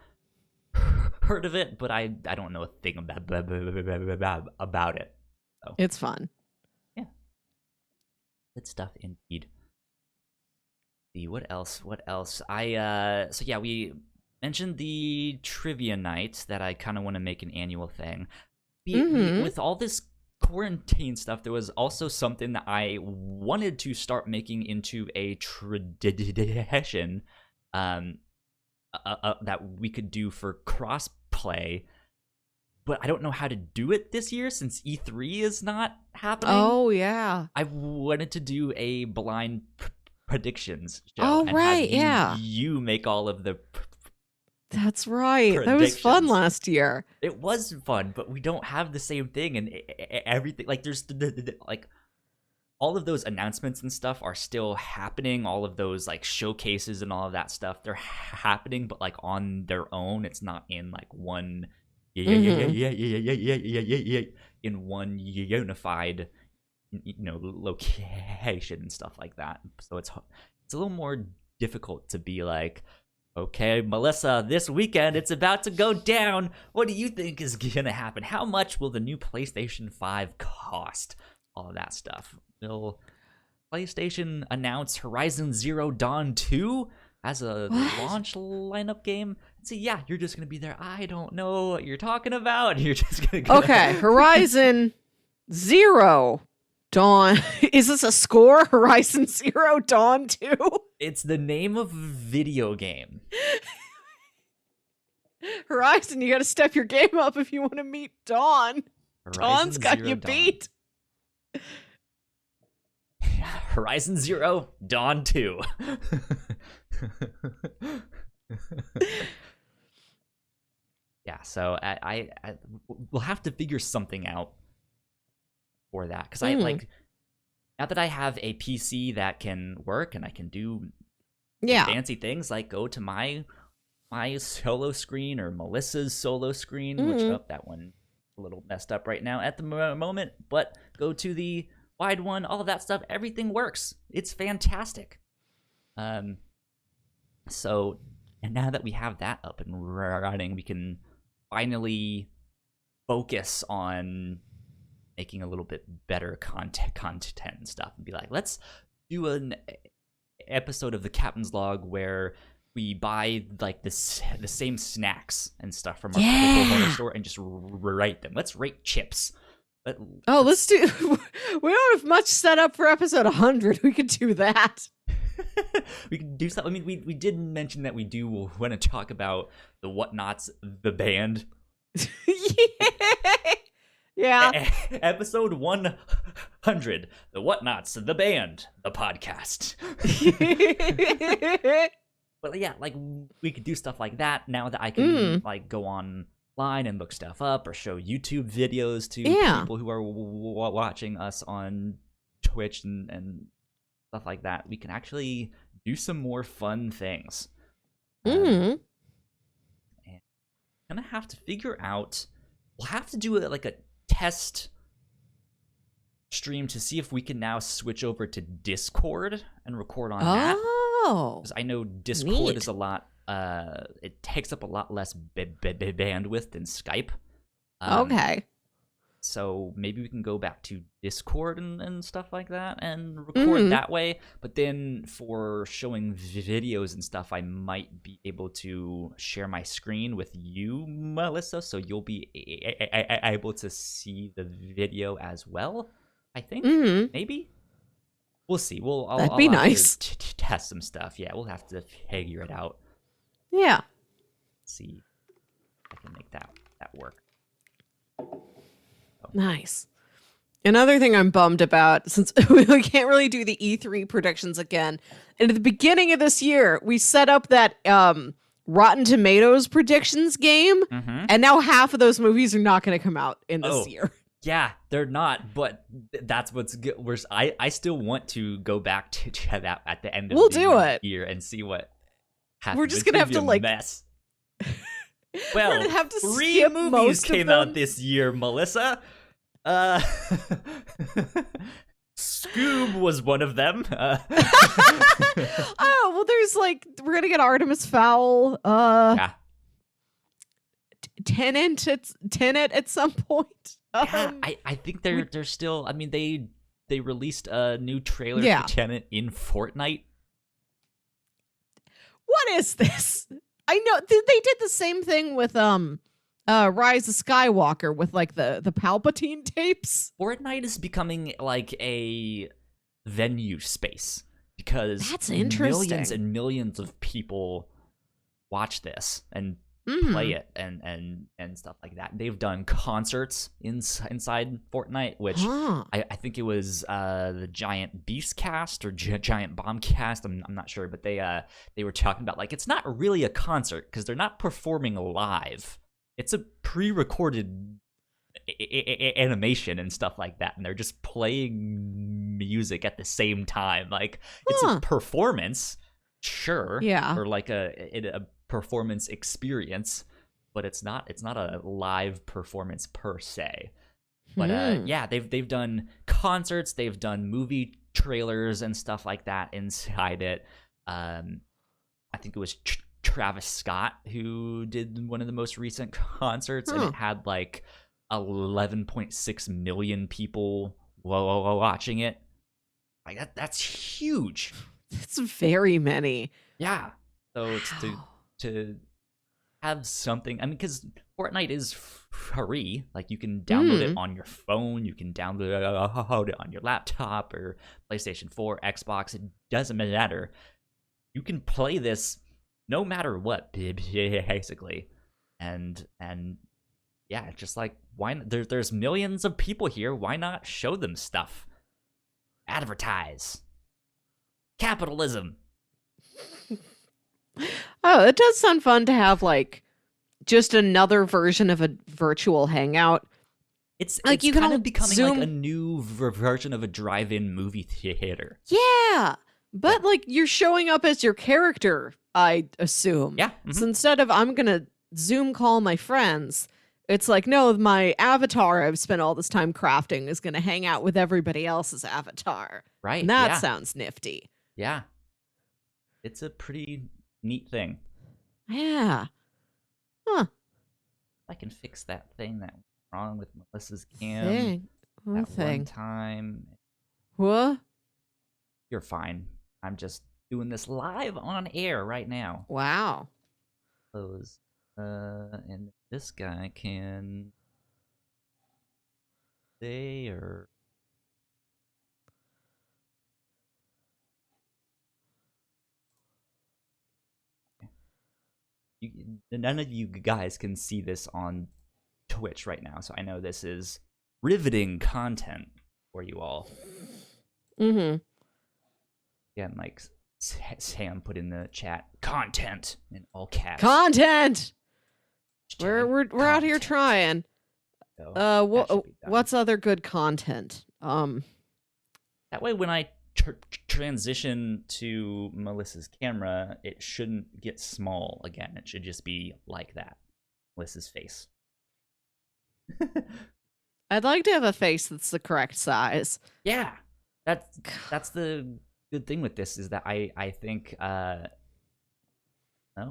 heard of it, but I don't know a thing about it. So. It's fun. Yeah. Good stuff indeed. See, what else? So yeah, we mentioned the trivia night that I kind of want to make an annual thing. With all this quarantine stuff, there was also something that I wanted to start making into a tradition that we could do for crossplay, but I don't know how to do it this year since E3 is not happening. Oh, yeah. I wanted to do a blind predictions show. Oh, and right, have you make all of the That's right. That was fun last year. It was fun, but we don't have the same thing, and everything, like, there's like all of those announcements and stuff are still happening. All of those like showcases and all of that stuff, they're happening, but like on their own. It's not in like one in one unified location and stuff like that. So it's a little more difficult to be like, okay, Melissa, this weekend it's about to go down. What do you think is gonna happen? How much will the new PlayStation 5 cost? All of that stuff. Will PlayStation announce Horizon Zero Dawn 2 as a launch lineup game? So yeah, you're just gonna be there. I don't know what you're talking about. You're just gonna go. Okay, Horizon Zero Dawn. Is this a score? Horizon Zero Dawn 2? It's the name of a video game. Horizon, you gotta step your game up if you want to meet Dawn. Dawn's got you beat. Horizon Zero Dawn 2. Yeah, so I we'll have to figure something out for that, because I like, now that I have a PC that can work and I can do fancy things like go to my solo screen or Melissa's solo screen, which that one a little messed up right now at the moment, but go to the wide one, all of that stuff, everything works. It's fantastic. So, and now that we have that up and running, we can finally focus on making a little bit better content and stuff, and be like, let's do an episode of the Captain's Log where we buy like the same snacks and stuff from our local corner store and just rate them. Let's rate chips. Let's do. We don't have much set up for episode 100. We could do that. We could do something. I mean, we did mention that we do want to talk about the Whatnauts, the band. Yeah. Episode 100, the Whatnauts, the band, the podcast. But yeah, like, we could do stuff like that now that I can like go online and look stuff up or show YouTube videos to people who are watching us on Twitch and stuff like that. We can actually do some more fun things. And I'm gonna have to figure out. We'll have to do like a test stream to see if we can now switch over to Discord and record on that. Because I know Discord is a lot. It takes up a lot less bandwidth than Skype. Okay. So maybe we can go back to Discord and stuff like that and record that way. But then for showing videos and stuff, I might be able to share my screen with you, Melissa, so you'll be able to see the video as well, I think. Maybe? We'll see. That'd be nice. To test some stuff. Yeah, we'll have to figure it out. Yeah. See if I can make that work. Nice. Another thing I'm bummed about, since we can't really do the E3 predictions again, and at the beginning of this year, we set up that Rotten Tomatoes predictions game, and now half of those movies are not going to come out in this year. Yeah, they're not, but that's what's good. I still want to go back to that at the end of the year and see what happens. We're just going to have to, like... mess. Well, we're gonna have to 3 movies came out this year, Melissa. Scoob was one of them. Oh, well, there's like, we're gonna get Artemis Fowl. Yeah. Tenet at some point. Yeah, I think they're still. I mean, they released a new trailer for Tenet in Fortnite. What is this? I know they did the same thing with Rise of Skywalker with like the Palpatine tapes. Fortnite is becoming like a venue space because That's interesting. millions and millions of people watch this and play it and stuff like that. They've done concerts inside Fortnite, which I think it was the Giant Beast Cast or Giant Bomb Cast. I'm not sure, but they were talking about like it's not really a concert because they're not performing live. It's a pre-recorded animation and stuff like that, and they're just playing music at the same time. Like it's a performance, sure, or like a performance experience, but it's not a live performance per se. But yeah, they've done concerts, they've done movie trailers and stuff like that inside it. I think it was Travis Scott who did one of the most recent concerts, and it had like 11.6 million people watching it. Like that's huge. That's very many. Yeah. So it's to have something. I mean, because Fortnite is free. Like you can download it on your phone. You can download it on your laptop or PlayStation 4, Xbox. It doesn't matter. You can play this no matter what, basically. And yeah, it's just like why there's millions of people here. Why not show them stuff? Advertise. Capitalism. Oh, it does sound fun to have like just another version of a virtual hangout. It's like you kind of becoming like a new version of a drive-in movie theater. Yeah, but like you're showing up as your character, I assume. Yeah. So instead of I'm gonna Zoom call my friends, it's like no, my avatar I've spent all this time crafting is gonna hang out with everybody else's avatar. Right. And that sounds nifty. Yeah. It's a pretty neat thing. Yeah. Huh. I can fix that thing that went wrong with Melissa's cam. One time. What? You're fine. I'm just doing this live on air right now. Wow. Close. And this guy can stay or none of you guys can see this on Twitch right now, so I know this is riveting content for you all. Again, like Sam put in the chat, content in all caps. Content. We're out here trying. What's other good content? That way, when I transition to Melissa's camera, it shouldn't get small again. It should just be like that. Melissa's face. I'd like to have a face that's the correct size. Yeah, that's the good thing with this is that I think oh,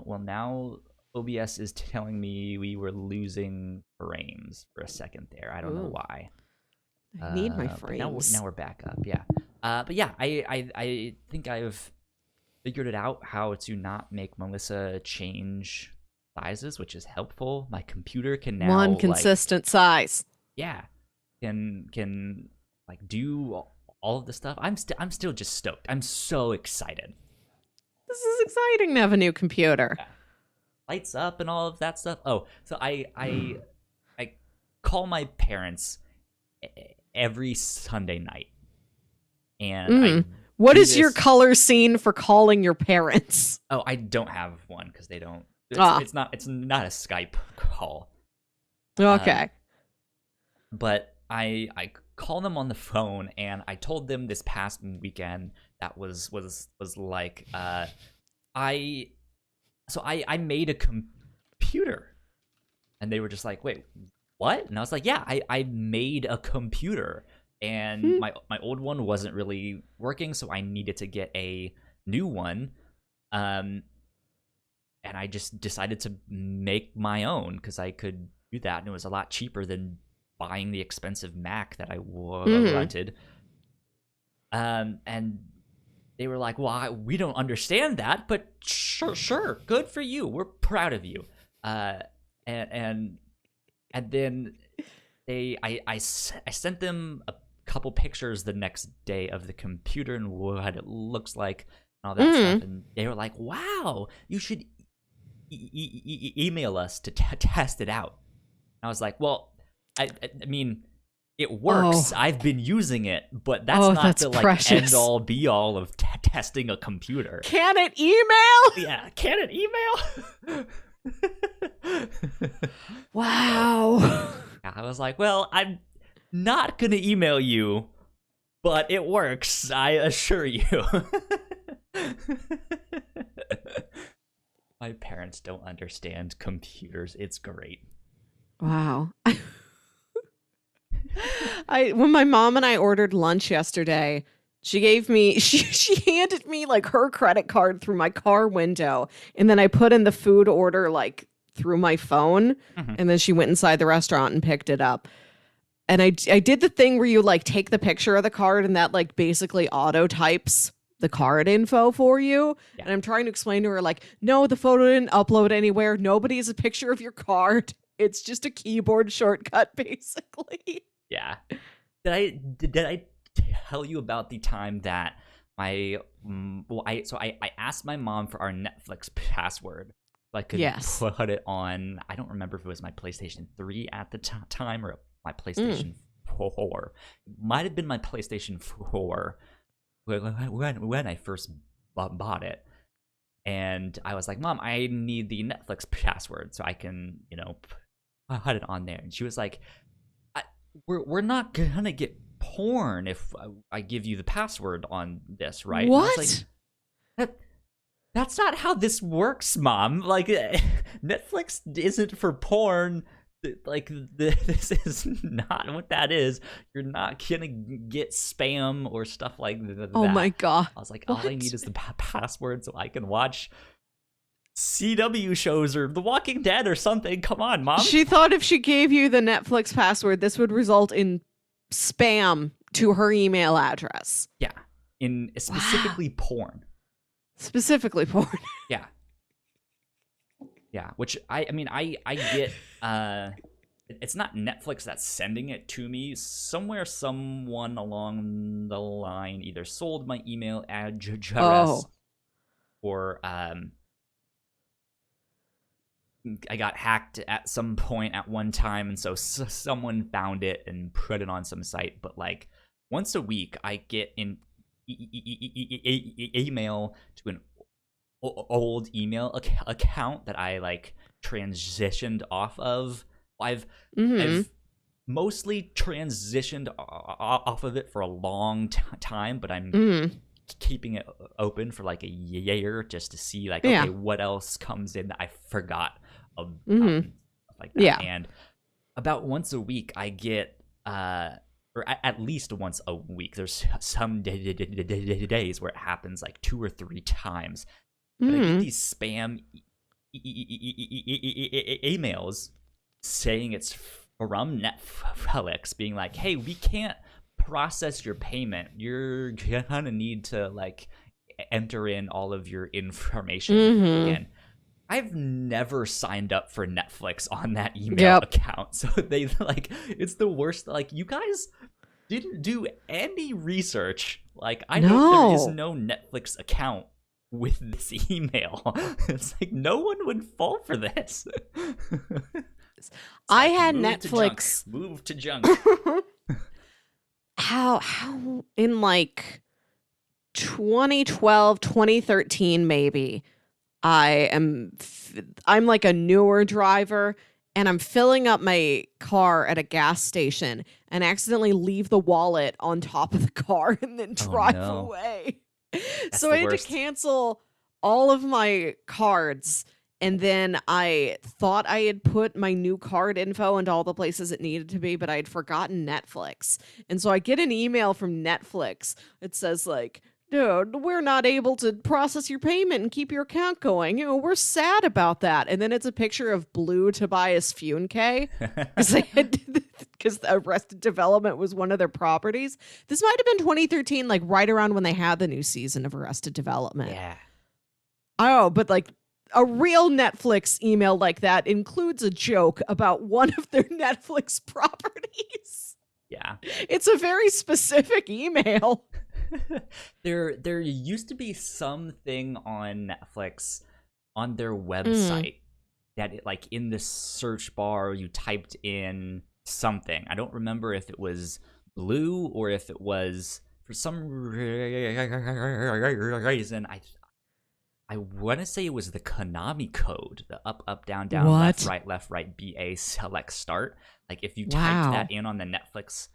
well, now OBS is telling me we were losing frames for a second there. I don't know why. I need my frames. Now we're back up. Yeah. But yeah, I think I've figured it out how to not make Melissa change sizes, which is helpful. My computer can now one consistent size. Yeah, can like do all of the stuff. I'm still just stoked. I'm so excited. This is exciting to have a new computer. Yeah. Lights up and all of that stuff. Oh, so I call my parents every Sunday night. And what is your color scene for calling your parents? Oh, I don't have one because they don't. It's not a Skype call. Okay. But I call them on the phone, and I told them this past weekend that was like I made a computer, and they were just like, wait, what? And I was like, yeah, I made a computer. And my old one wasn't really working, so I needed to get a new one. And I just decided to make my own because I could do that, and it was a lot cheaper than buying the expensive Mac that I wanted. And they were like, well, we don't understand that, but sure, good for you. We're proud of you. And then I sent them a couple pictures the next day of the computer and what it looks like and all that stuff, and they were like, wow, you should email us to test it out. And I was like, well, I mean, it works. I've been using it, but that's the like end all be all of testing a computer. Can it email? Yeah, can it email? Wow. I was like, well, I'm not gonna email you, but it works, I assure you. My parents don't understand computers. It's great. Wow. When my mom and I ordered lunch yesterday, she handed me like her credit card through my car window, and then I put in the food order like through my phone, and then she went inside the restaurant and picked it up. And I did the thing where you like take the picture of the card and that like basically auto types the card info for you. Yeah. And I'm trying to explain to her like, no, the photo didn't upload anywhere. Nobody has a picture of your card. It's just a keyboard shortcut, basically. Yeah. Did I tell you about the time that I asked my mom for our Netflix password. I could put it on. I don't remember if it was my PlayStation 3 at the time or my PlayStation 4. Might have been my PlayStation 4 when I first bought it. And I was like, Mom, I need the Netflix password so I can, put it on there. And she was like, we're not gonna get porn if I give you the password on this, right? What? And I was like, that's not how this works, Mom. Like, Netflix isn't for porn. Like, this is not what that is. You're not gonna get spam or stuff like that. Oh my god! I was like, all I need is the password so I can watch CW shows or The Walking Dead or something. Come on, Mom. She thought if she gave you the Netflix password, this would result in spam to her email address. Yeah, in specifically porn. Specifically porn. Yeah. Yeah, which I get. It's not Netflix that's sending it to me. Someone along the line either sold my email address or I got hacked at some point at one time, and so someone found it and put it on some site. But like once a week, I get an email to an old email account that I like transitioned off of. I've mostly transitioned off of it for a long time, but I'm keeping it open for like a year just to see like, okay, what else comes in that I forgot of, like that. Yeah. And about once a week I get or at least once a week, there's some days where it happens like 2 or 3 times, but I get these spam emails saying it's from Netflix, being like, hey, we can't process your payment. You're gonna need to like enter in all of your information again. I've never signed up for Netflix on that email account. So they like, it's the worst. Like, you guys didn't do any research. Like, I know there is no Netflix account with this email. It's like, no one would fall for this. I had Netflix. Move to junk. How in like 2012, 2013 maybe, I'm like a newer driver and I'm filling up my car at a gas station and accidentally leave the wallet on top of the car and then drive away. So I had to cancel all of my cards. And then I thought I had put my new card info into all the places it needed to be, but I had forgotten Netflix. And so I get an email from Netflix. It says like, dude, we're not able to process your payment and keep your account going. We're sad about that. And then it's a picture of blue Tobias Funke because I had because Arrested Development was one of their properties. This might have been 2013, like right around when they had the new season of Arrested Development. Yeah. Oh, but like a real Netflix email like that includes a joke about one of their Netflix properties. Yeah. It's a very specific email. There used to be something on Netflix on their website that like in the search bar you typed in something. I don't remember if it was blue or if it was for some reason I want to say it was the Konami code, the up up down down What? left right BA select start. Like if you typed that in on the Netflix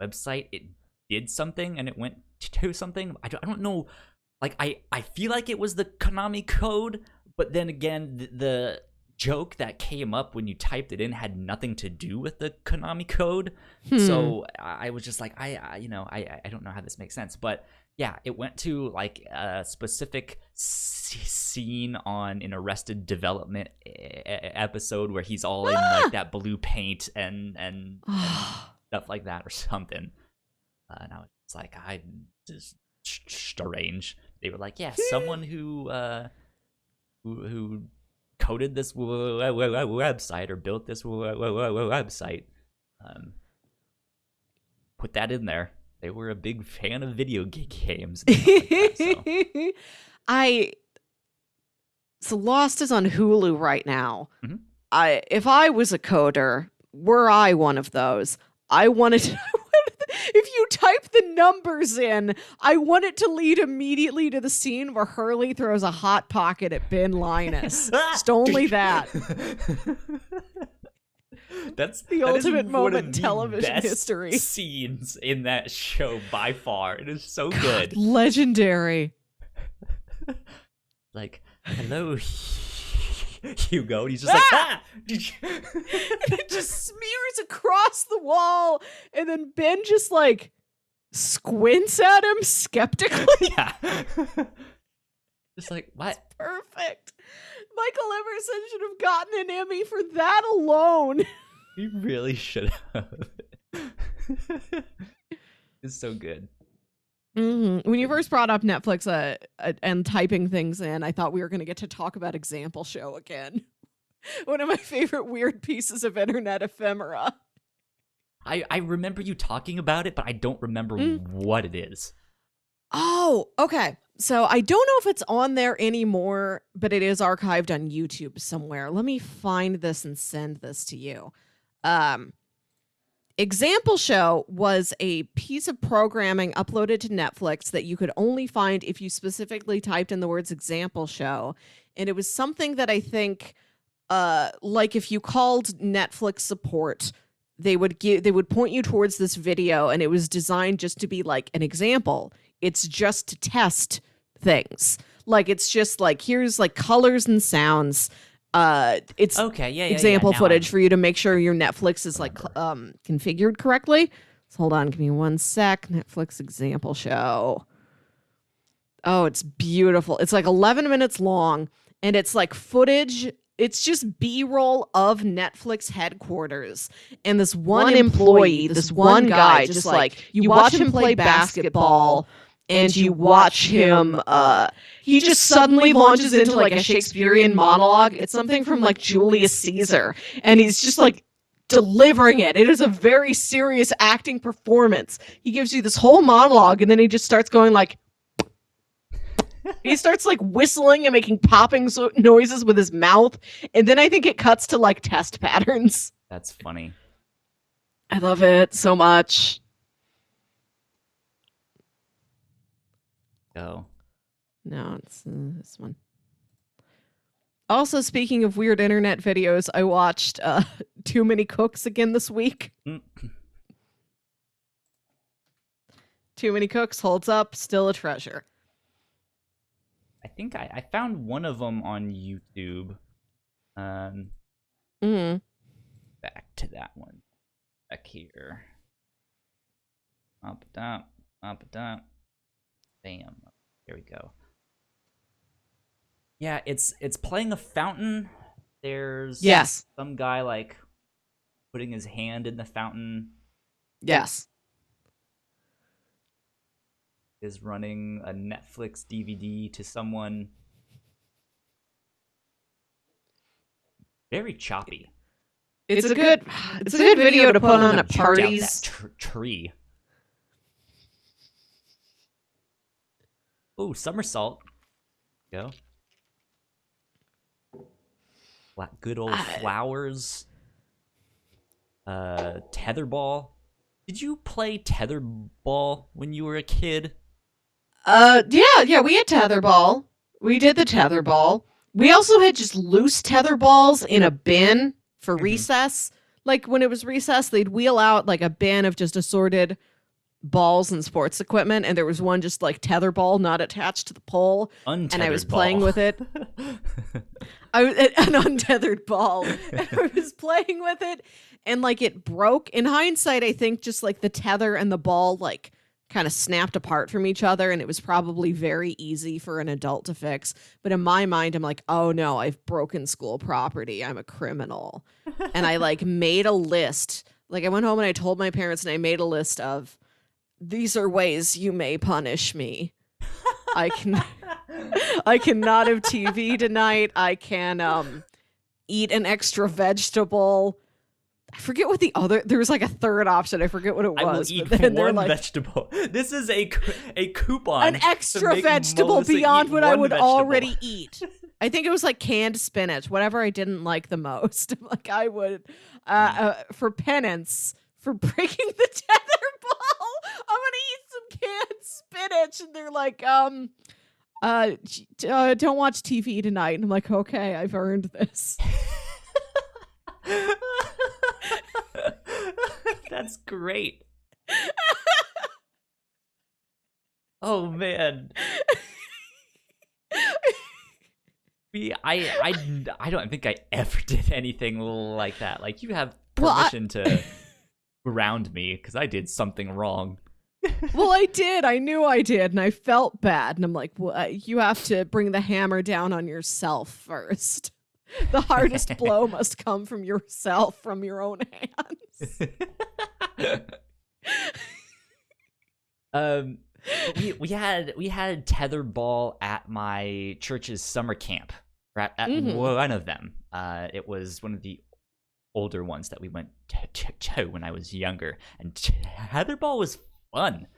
website, it did something and it went to something. I don't know. Like I feel like it was the Konami code, but then again, the joke that came up when you typed it in had nothing to do with the Konami code. So I was just like, I don't know how this makes sense, but yeah, it went to like a specific scene on an Arrested Development episode where he's all in like that blue paint and stuff like that or something. And I was just like, I just strange. They were like, yeah, someone who coded this website or built this website, put that in there. They were a big fan of video games. And stuff like that, so Lost is on Hulu right now. Mm-hmm. If I was a coder, were I one of those, I wanted to, if you type the numbers in, I want it to lead immediately to the scene where Hurley throws a hot pocket at Ben Linus. Just only that. That's the ultimate moment in television best history. Scenes in that show by far. It is so good. Legendary. Like, hello, Hugo. And he's just like, ah! Did you? And it just smears across the wall, and then Ben just like squints at him skeptically. Yeah. Just like, what? It's perfect. Michael Emerson should have gotten an Emmy for that alone. He really should have. It's so good. Mm-hmm. When you first brought up Netflix and typing things in, I thought we were going to get to talk about Example Show again. One of my favorite weird pieces of internet ephemera. I remember you talking about it, but I don't remember what it is. Oh, okay. So I don't know if it's on there anymore, but it is archived on YouTube somewhere. Let me find this and send this to you. Example Show was a piece of programming uploaded to Netflix that you could only find if you specifically typed in the words Example Show. And it was something that I think, like if you called Netflix support, they would point you towards this video, and it was designed just to be like an example. It's just to test things. Like it's just like, here's like colors and sounds. It's example footage for you to make sure your Netflix is like configured correctly. So hold on, give me 1 sec. Netflix Example Show. Oh, it's beautiful. It's like 11 minutes long, and it's like footage. It's just B-roll of Netflix headquarters. And this one employee, this one guy, just like, you watch him play basketball, and you watch him, he just suddenly launches into like a Shakespearean monologue. It's something from like Julius Caesar. And he's just like delivering it. It is a very serious acting performance. He gives you this whole monologue, and then he just starts going like, he starts like whistling and making popping noises with his mouth. And then I think it cuts to like test patterns. That's funny. I love it so much. Oh. No, it's this one. Also, speaking of weird internet videos, I watched Too Many Cooks again this week. Too Many Cooks holds up, still a treasure. I think I found one of them on YouTube. Back to that one. Back here. Up, down, up, down. Bam. There we go. Yeah, it's playing a fountain. There's some guy like putting his hand in the fountain. Yes. Is running a Netflix DVD to someone. Very choppy. It's a good video to put on at parties. That tree. Oh, somersault. Go. Good old flowers. Tetherball. Did you play tetherball when you were a kid? Yeah, we had tetherball. We did the tetherball. We also had just loose tetherballs in a bin for recess. Like when it was recess, they'd wheel out like a bin of just assorted balls and sports equipment, and there was one just like tetherball not attached to the pole, Untethered and I was ball. playing with it. An untethered ball. And I was playing with it, and like it broke. In hindsight, I think just like the tether and the ball like kind of snapped apart from each other, and it was probably very easy for an adult to fix. But in my mind, I'm like, oh no, I've broken school property. I'm a criminal. And I like made a list. Like I went home and I told my parents, and I made a list of, these are ways you may punish me. I cannot have TV tonight. I can eat an extra vegetable. I forget what there was like a third option. I forget what it was. I will eat one vegetable. This is a coupon. An extra vegetable beyond what I would already eat. I think it was like canned spinach, whatever I didn't like the most. Like I would, for penance, for breaking the tetherball, I'm gonna eat some canned spinach. And they're like, don't watch TV tonight. And I'm like, okay, I've earned this. That's great. Oh man. I don't think I ever did anything like that. Like you have permission to ground me because I did something wrong. Well, I did. I knew I did, and I felt bad. And I'm like, well, you have to bring the hammer down on yourself first. The hardest blow must come from yourself, from your own hands. We had tetherball at my church's summer camp. At one of them. It was one of the older ones that we went to when I was younger, and tetherball was fun.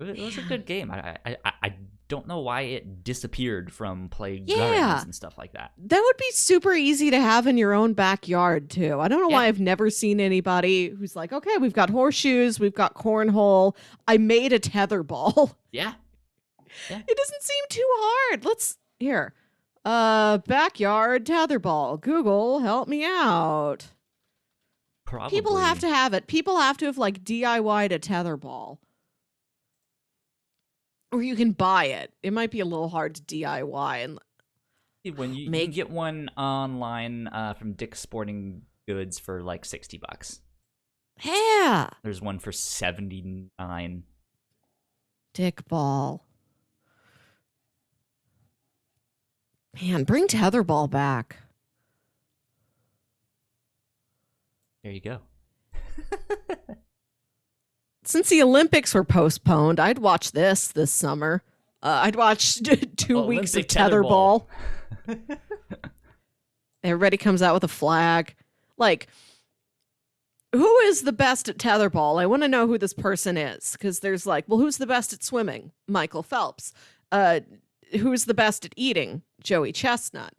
It was a good game. I don't know why it disappeared from playgrounds and stuff like that. That would be super easy to have in your own backyard too. I don't know why I've never seen anybody who's like, okay, we've got horseshoes, we've got cornhole. I made a tetherball. Yeah. It doesn't seem too hard. Backyard tetherball. Google, help me out. Probably. People have to have it. People have to have like DIY'd a tetherball. Or you can buy it. It might be a little hard to DIY. And when you can get one online from Dick's Sporting Goods for like $60. Yeah. There's one for $79. Dick ball. Man, bring tetherball back. There you go. Since the Olympics were postponed, I'd watch this summer. I'd watch 2 weeks of tetherball. Everybody comes out with a flag. Like, who is the best at tetherball? I want to know who this person is. Because there's like, well, who's the best at swimming? Michael Phelps. Who's the best at eating? Joey Chestnut.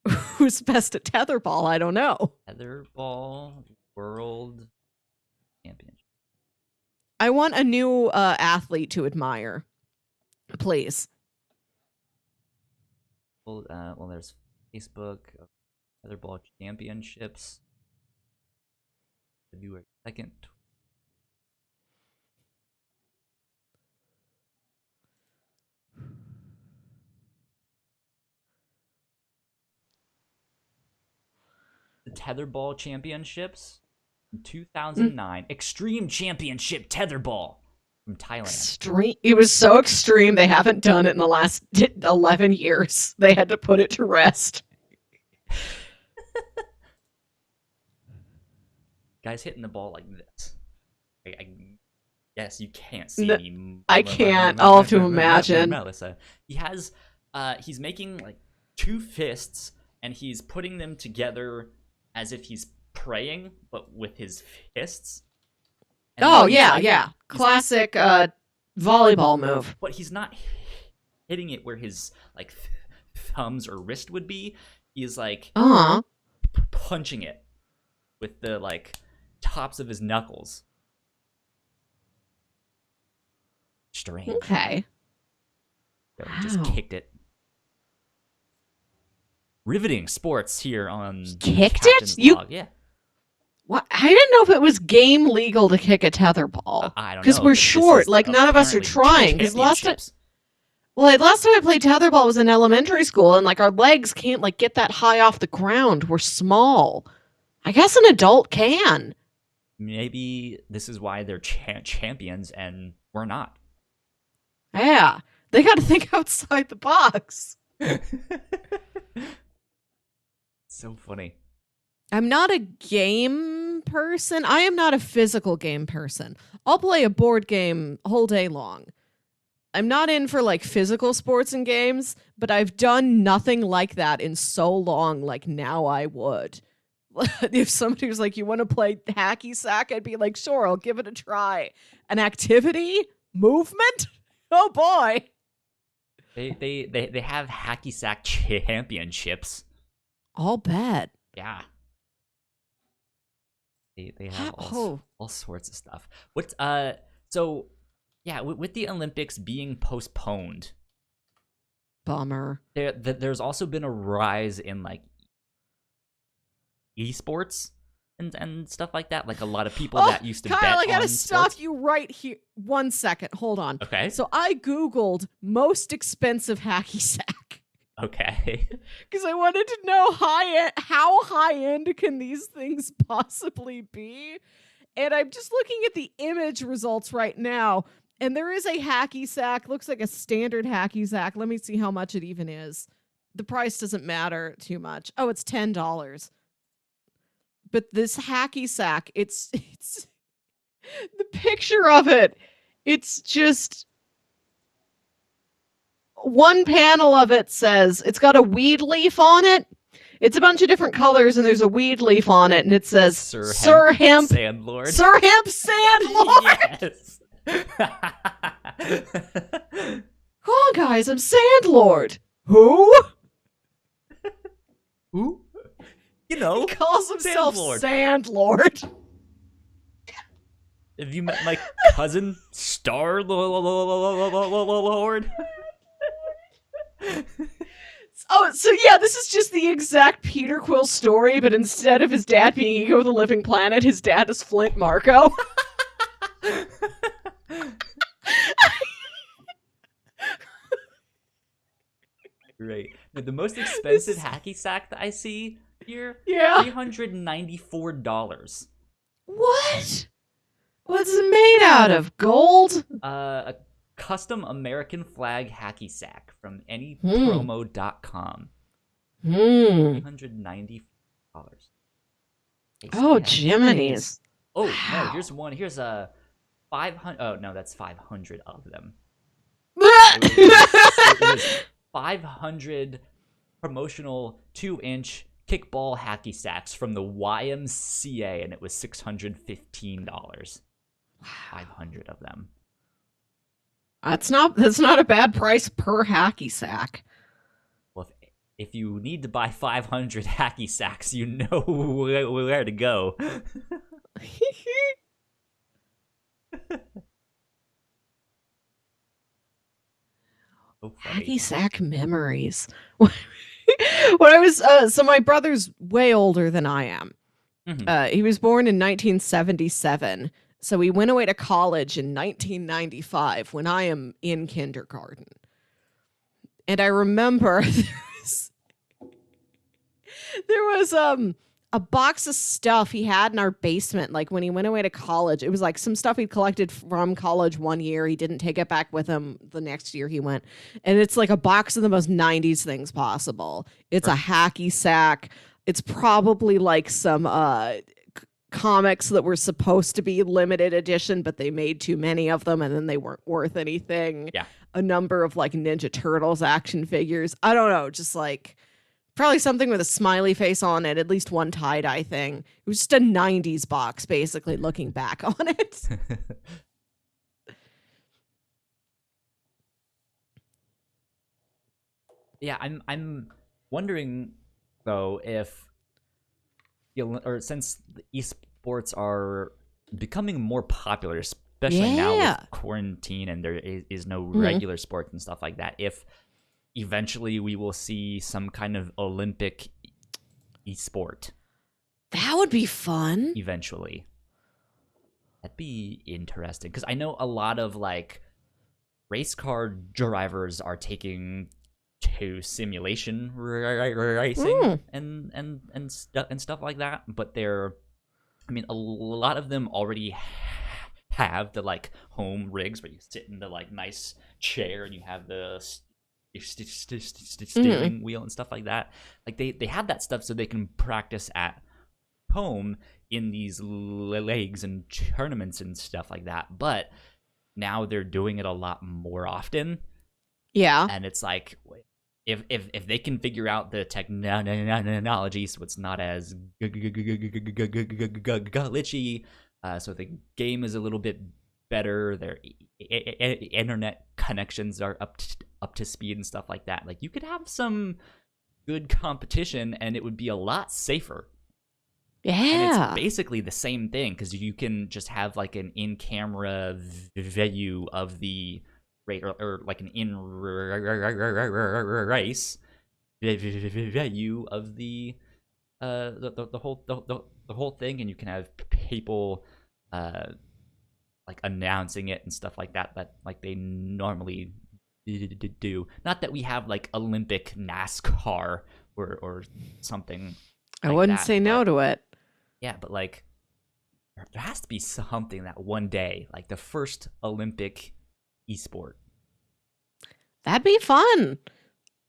Who's best at tetherball? I don't know. Tetherball World Championship. I want a new athlete to admire. Please. Well, there's Facebook Tetherball Championships. February 2nd. The Tetherball Championships. 2009 Extreme Championship Tetherball from Thailand. Extreme. It was so extreme they haven't done it in the last 11 years. They had to put it to rest. Guy's hitting the ball like this. Yes, you can't see me. I can't. I'll have to imagine. Melissa. He's making like two fists, and he's putting them together as if he's praying, but with his fists. And yeah. Classic volleyball move. But he's not hitting it where his like thumbs or wrist would be. He's like punching it with the like tops of his knuckles. Strange. Okay. So he just kicked it. Riveting sports here on kicked Captain's it? Log. Yeah. What? I didn't know if it was game legal to kick a tetherball. I don't know. Because we're short. Like, none of us are trying. Because last time I played tetherball was in elementary school, and like our legs can't like get that high off the ground. We're small. I guess an adult can. Maybe this is why they're champions and we're not. Yeah. They got to think outside the box. So funny. I'm not a game person. I am not a physical game person. I'll play a board game whole day long. I'm not in for like physical sports and games, but I've done nothing like that in so long. Like now I would. If somebody was like, you want to play hacky sack? I'd be like, sure, I'll give it a try. An activity? Movement? Oh boy. They have hacky sack championships. I'll bet. Yeah. They have all sorts of stuff. With the Olympics being postponed, bummer. There's also been a rise in like esports and stuff like that. Like a lot of people that used to Kyle, bet I gotta on stop sports. you right here. 1 second. Hold on. Okay. So I Googled most expensive hacky sack. Okay. Because I wanted to know how high end can these things possibly be? And I'm just looking at the image results right now. And there is a hacky sack. Looks like a standard hacky sack. Let me see how much it even is. The price doesn't matter too much. Oh, it's $10. But this hacky sack, it's the picture of it. It's just one panel of it says it's got a weed leaf on it. It's a bunch of different colors, and there's a weed leaf on it, and it says Sir Hemp Sandlord. Sir Hemp Sandlord. Yes. Come on, guys, I'm Sandlord. Who? Who? You know, he calls himself Sandlord. Have you met my cousin, Star Lord? Oh, so yeah, this is just the exact Peter Quill story, but instead of his dad being Ego the Living Planet, his dad is Flint Marco. Right. The most expensive hacky sack that I see here, $394. What? What's it made out of? Gold? A custom American flag hacky sack from anypromo.com. $394. Oh, Jiminy's. Oh, wow. No, here's one. Here's a 500. Oh, no, that's 500 of them. It was 500 promotional 2-inch kickball hacky sacks from the YMCA, and it was $615. Wow. 500 of them. That's not a bad price per hacky sack. Well, if you need to buy 500 hacky sacks, you know where to go. So hacky sack memories. When I was so my brother's way older than I am. Mm-hmm. He was born in 1977, so he went away to college in 1995 when I am in kindergarten. And I remember there was a box of stuff he had in our basement, like when he went away to college. It was like some stuff he'd collected from college one year. He didn't take it back with him the next year he went. And it's like a box of the most 90s things possible. It's a hacky sack. It's probably like some comics that were supposed to be limited edition, but they made too many of them and then they weren't worth anything. Yeah. A number of like Ninja Turtles action figures. I don't know, just like probably something with a smiley face on it, at least one tie-dye thing. It was just a 90s box, basically, looking back on it. Yeah, I'm wondering though if or since the esports are becoming more popular, especially now with quarantine and there is no regular sports and stuff like that, if eventually we will see some kind of Olympic esport. That would be fun. Eventually. That'd be interesting because I know a lot of like race car drivers are taking to simulation racing and stuff like that, but a lot of them already have the like home rigs where you sit in the like nice chair and you have the steering wheel and stuff like that. Like they have that stuff so they can practice at home in these leagues and tournaments and stuff like that. But now they're doing it a lot more often. Yeah, and it's like, if they can figure out the technology so it's not as glitchy, so the game is a little bit better, their internet connections are up to speed and stuff like that, like you could have some good competition and it would be a lot safer. Yeah, and it's basically the same thing because you can just have like an in-camera view of the or like an in-race view of the whole thing, and you can have people like announcing it and stuff like that like they normally do. Not that we have like Olympic NASCAR or something. I wouldn't say no to it. Yeah, but like there has to be something that one day, like the first Olympic esport. That'd be fun.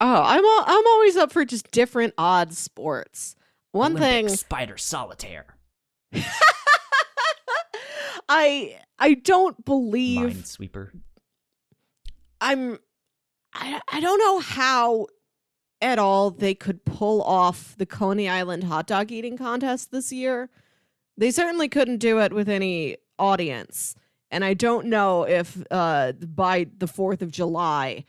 Oh, I'm always up for just different odd sports. One Olympic thing, spider solitaire. I don't believe Minesweeper. I don't know how at all they could pull off the Coney Island hot dog eating contest this year. They certainly couldn't do it with any audience. And I don't know if by the 4th of July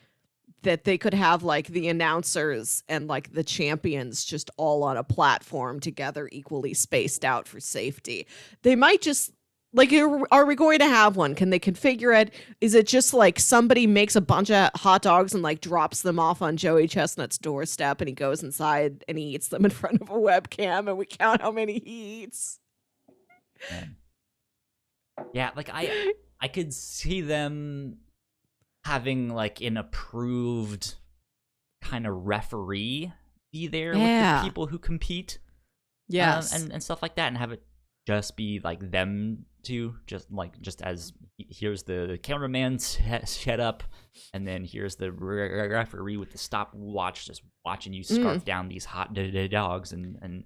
that they could have like the announcers and like the champions just all on a platform together, equally spaced out for safety. They might just like, are we going to have one? Can they configure it? Is it just like somebody makes a bunch of hot dogs and like drops them off on Joey Chestnut's doorstep and he goes inside and he eats them in front of a webcam and we count how many he eats? Yeah, like I could see them having like an approved kind of referee be there with the people who compete. Yes. And stuff like that, and have it just be like them two, just as here's the cameraman set up, and then here's the referee with the stopwatch just watching you scarf down these hot dogs and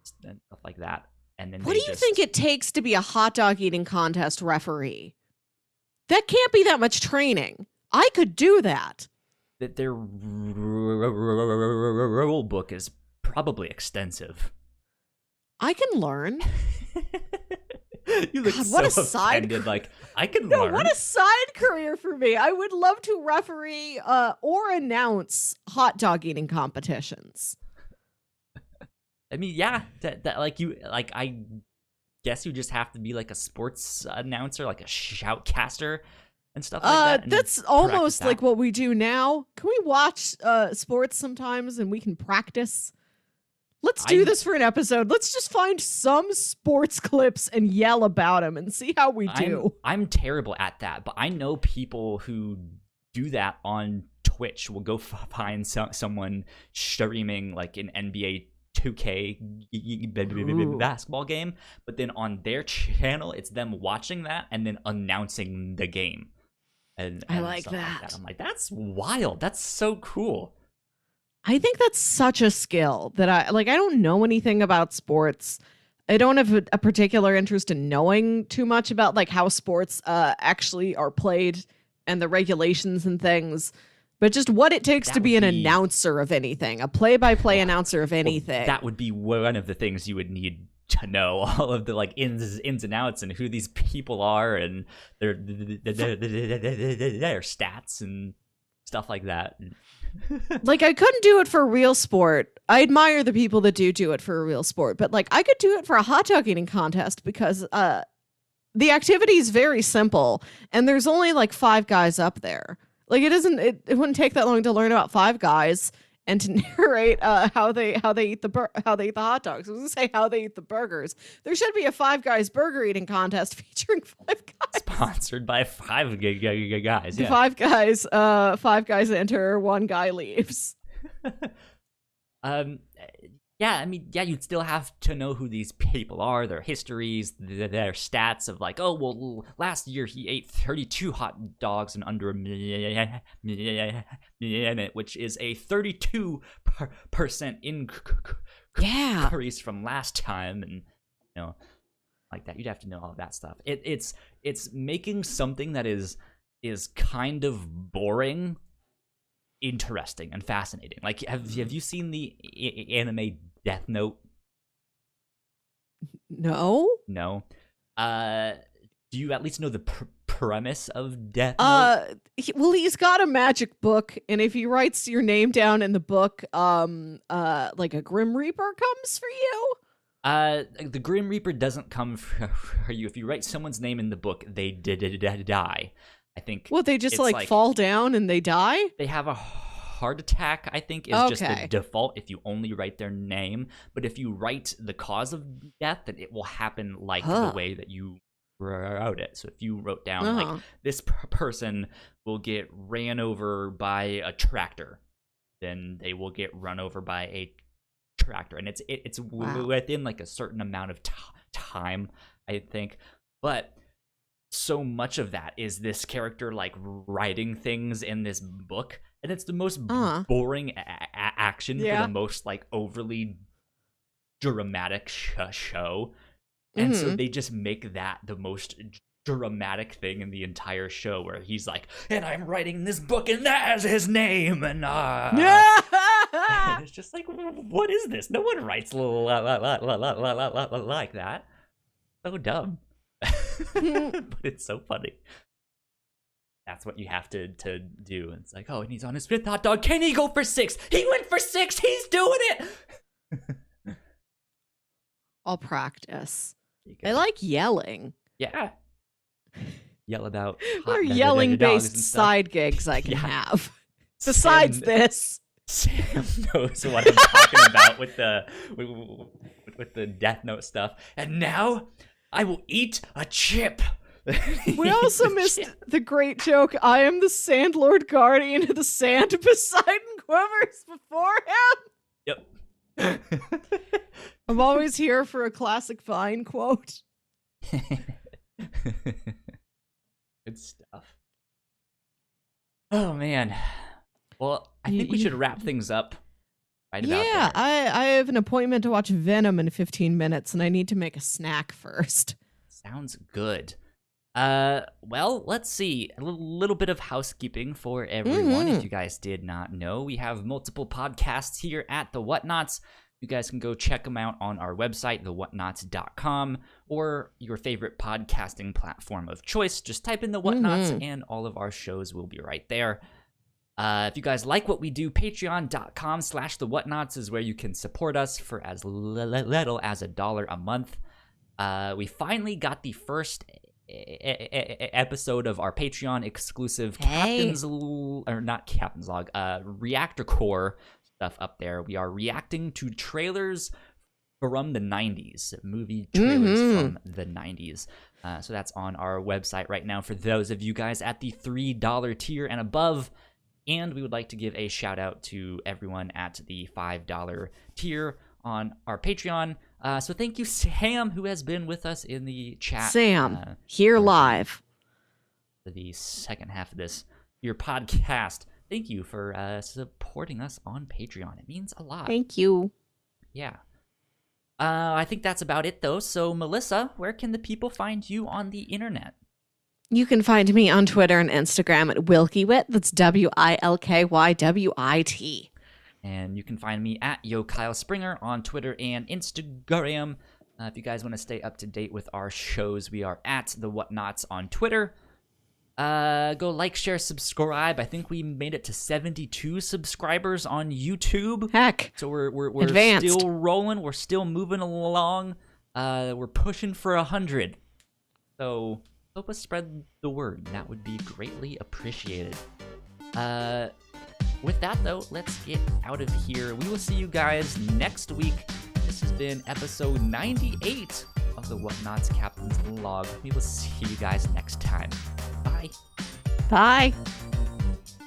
stuff like that. And then what do you think it takes to be a hot dog eating contest referee? That can't be that much training. I could do that. That their rule book is probably extensive. I can learn. You look God, what so a side offended. Like, I can learn. What a side career for me. I would love to referee or announce hot dog eating competitions. I mean, yeah, that I guess you just have to be like a sports announcer, like a shoutcaster and stuff like that. And that's almost like what we do now. Can we watch sports sometimes and we can practice? Let's do this for an episode. Let's just find some sports clips and yell about them and see how we do. I'm terrible at that, but I know people who do that on Twitch. Will go find someone streaming like an NBA 2K basketball game, but then on their channel, it's them watching that and then announcing the game. And I like that. I'm like, that's wild. That's so cool. I think that's such a skill that I don't know anything about sports. I don't have a particular interest in knowing too much about like how sports actually are played and the regulations and things, but just what it takes to be an announcer of anything, a play-by-play announcer of anything. That would be one of the things you would need to know, all of the like ins and outs and who these people are and their stats and stuff like that. Like, I couldn't do it for a real sport. I admire the people that do it for a real sport, but like I could do it for a hot dog eating contest because the activity is very simple and there's only like 5 guys up there. Like it wouldn't take that long to learn about 5 guys and to narrate how they eat the hot dogs. I was gonna say how they eat the burgers. There should be a 5 guys burger eating contest featuring 5 guys. Sponsored by 5 guys. Yeah. 5 guys. 5 guys enter. 1 guy leaves. Yeah, I mean, yeah, you'd still have to know who these people are, their histories, their stats of like, oh, well, last year he ate 32 hot dogs in under a minute, which is a 32% increase from last time, and like that. You'd have to know all of that stuff. It's making something that is kind of boring interesting and fascinating. Like, have you seen the anime Death Note? No. Do you at least know the premise of Death Note? He's got a magic book, and if he writes your name down in the book, like a Grim Reaper comes for you. The Grim Reaper doesn't come for you. If you write someone's name in the book, they die. I think. Well, they just like fall down and they die? They have a heart attack, I think, is just the default if you only write their name. But if you write the cause of death, then it will happen like the way that you wrote it. So if you wrote down like this person will get ran over by a tractor, then they will get run over by a tractor. And it's within like a certain amount of time, I think. But so much of that is this character like writing things in this book, and it's the most boring action for the most like overly dramatic show, and so they just make that the most dramatic thing in the entire show, where he's like, and I'm writing this book and that is his name, and and it's just like, what is this? No one writes like that. So dumb. But it's so funny. That's what you have to do. It's like, oh, and he's on his 5th hot dog. Can he go for 6? He went for 6. He's doing it. I'll practice. I like yelling. Yeah. Yell about or yelling-based side gigs I can have. Besides this. Sam knows what I'm talking about with the Death Note stuff. And now I will eat a chip. We also missed the great joke. I am the Sandlord guardian of the sand. Poseidon quivers before him. Yep. I'm always here for a classic Vine quote. Good stuff. Oh, man. Well, I think we should wrap things up. Right about there. I have an appointment to watch Venom in 15 minutes, and I need to make a snack first. Sounds good. Well, let's see. A little bit of housekeeping for everyone. If you guys did not know, we have multiple podcasts here at the Whatnauts. You guys can go check them out on our website, thewhatnauts.com, or your favorite podcasting platform of choice. Just type in the Whatnauts, and all of our shows will be right there. If you guys like what we do, patreon.com/thewhatnauts is where you can support us for as little as $1 a month. We finally got the first episode of our Patreon exclusive Reactor Core stuff up there. We are reacting to trailers from the 90s, movie trailers from the 90s. So that's on our website right now for those of you guys at the $3 tier and above. And we would like to give a shout out to everyone at the $5 tier on our Patreon. So thank you, Sam, who has been with us in the chat. Sam, here live. For the second half of your podcast. Thank you for supporting us on Patreon. It means a lot. Thank you. Yeah. I think that's about it, though. So, Melissa, where can the people find you on the internet? You can find me on Twitter and Instagram at Wilkywit. That's WILKYWIT. And you can find me at YoKyleSpringer on Twitter and Instagram. If you guys want to stay up to date with our shows, we are at the Whatnauts on Twitter. Go like, share, subscribe. I think we made it to 72 subscribers on YouTube. Heck. So we're advanced. Still rolling. We're still moving along. We're pushing for 100. So help us spread the word. That would be greatly appreciated. With that, though, let's get out of here. We will see you guys next week. This has been episode 98 of the Whatnauts Captain's Log. We will see you guys next time. Bye. Bye.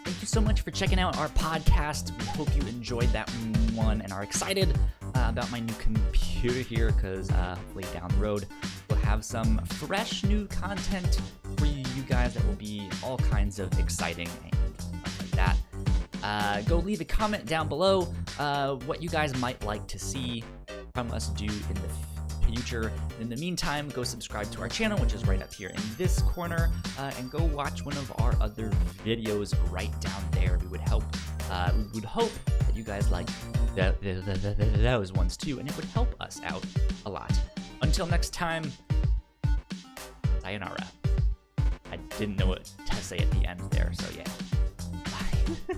Thank you so much for checking out our podcast. We hope you enjoyed that one and are excited about my new computer here, because hopefully down the road we'll have some fresh new content for you guys that will be all kinds of exciting and stuff like that. Go leave a comment down below what you guys might like to see from us do in the future. In the meantime, go subscribe to our channel, which is right up here in this corner, and go watch one of our other videos right down there. We would hope that you guys like those ones too, and it would help us out a lot. Until next time, sayonara. I didn't know what to say at the end there, so yeah. Bye.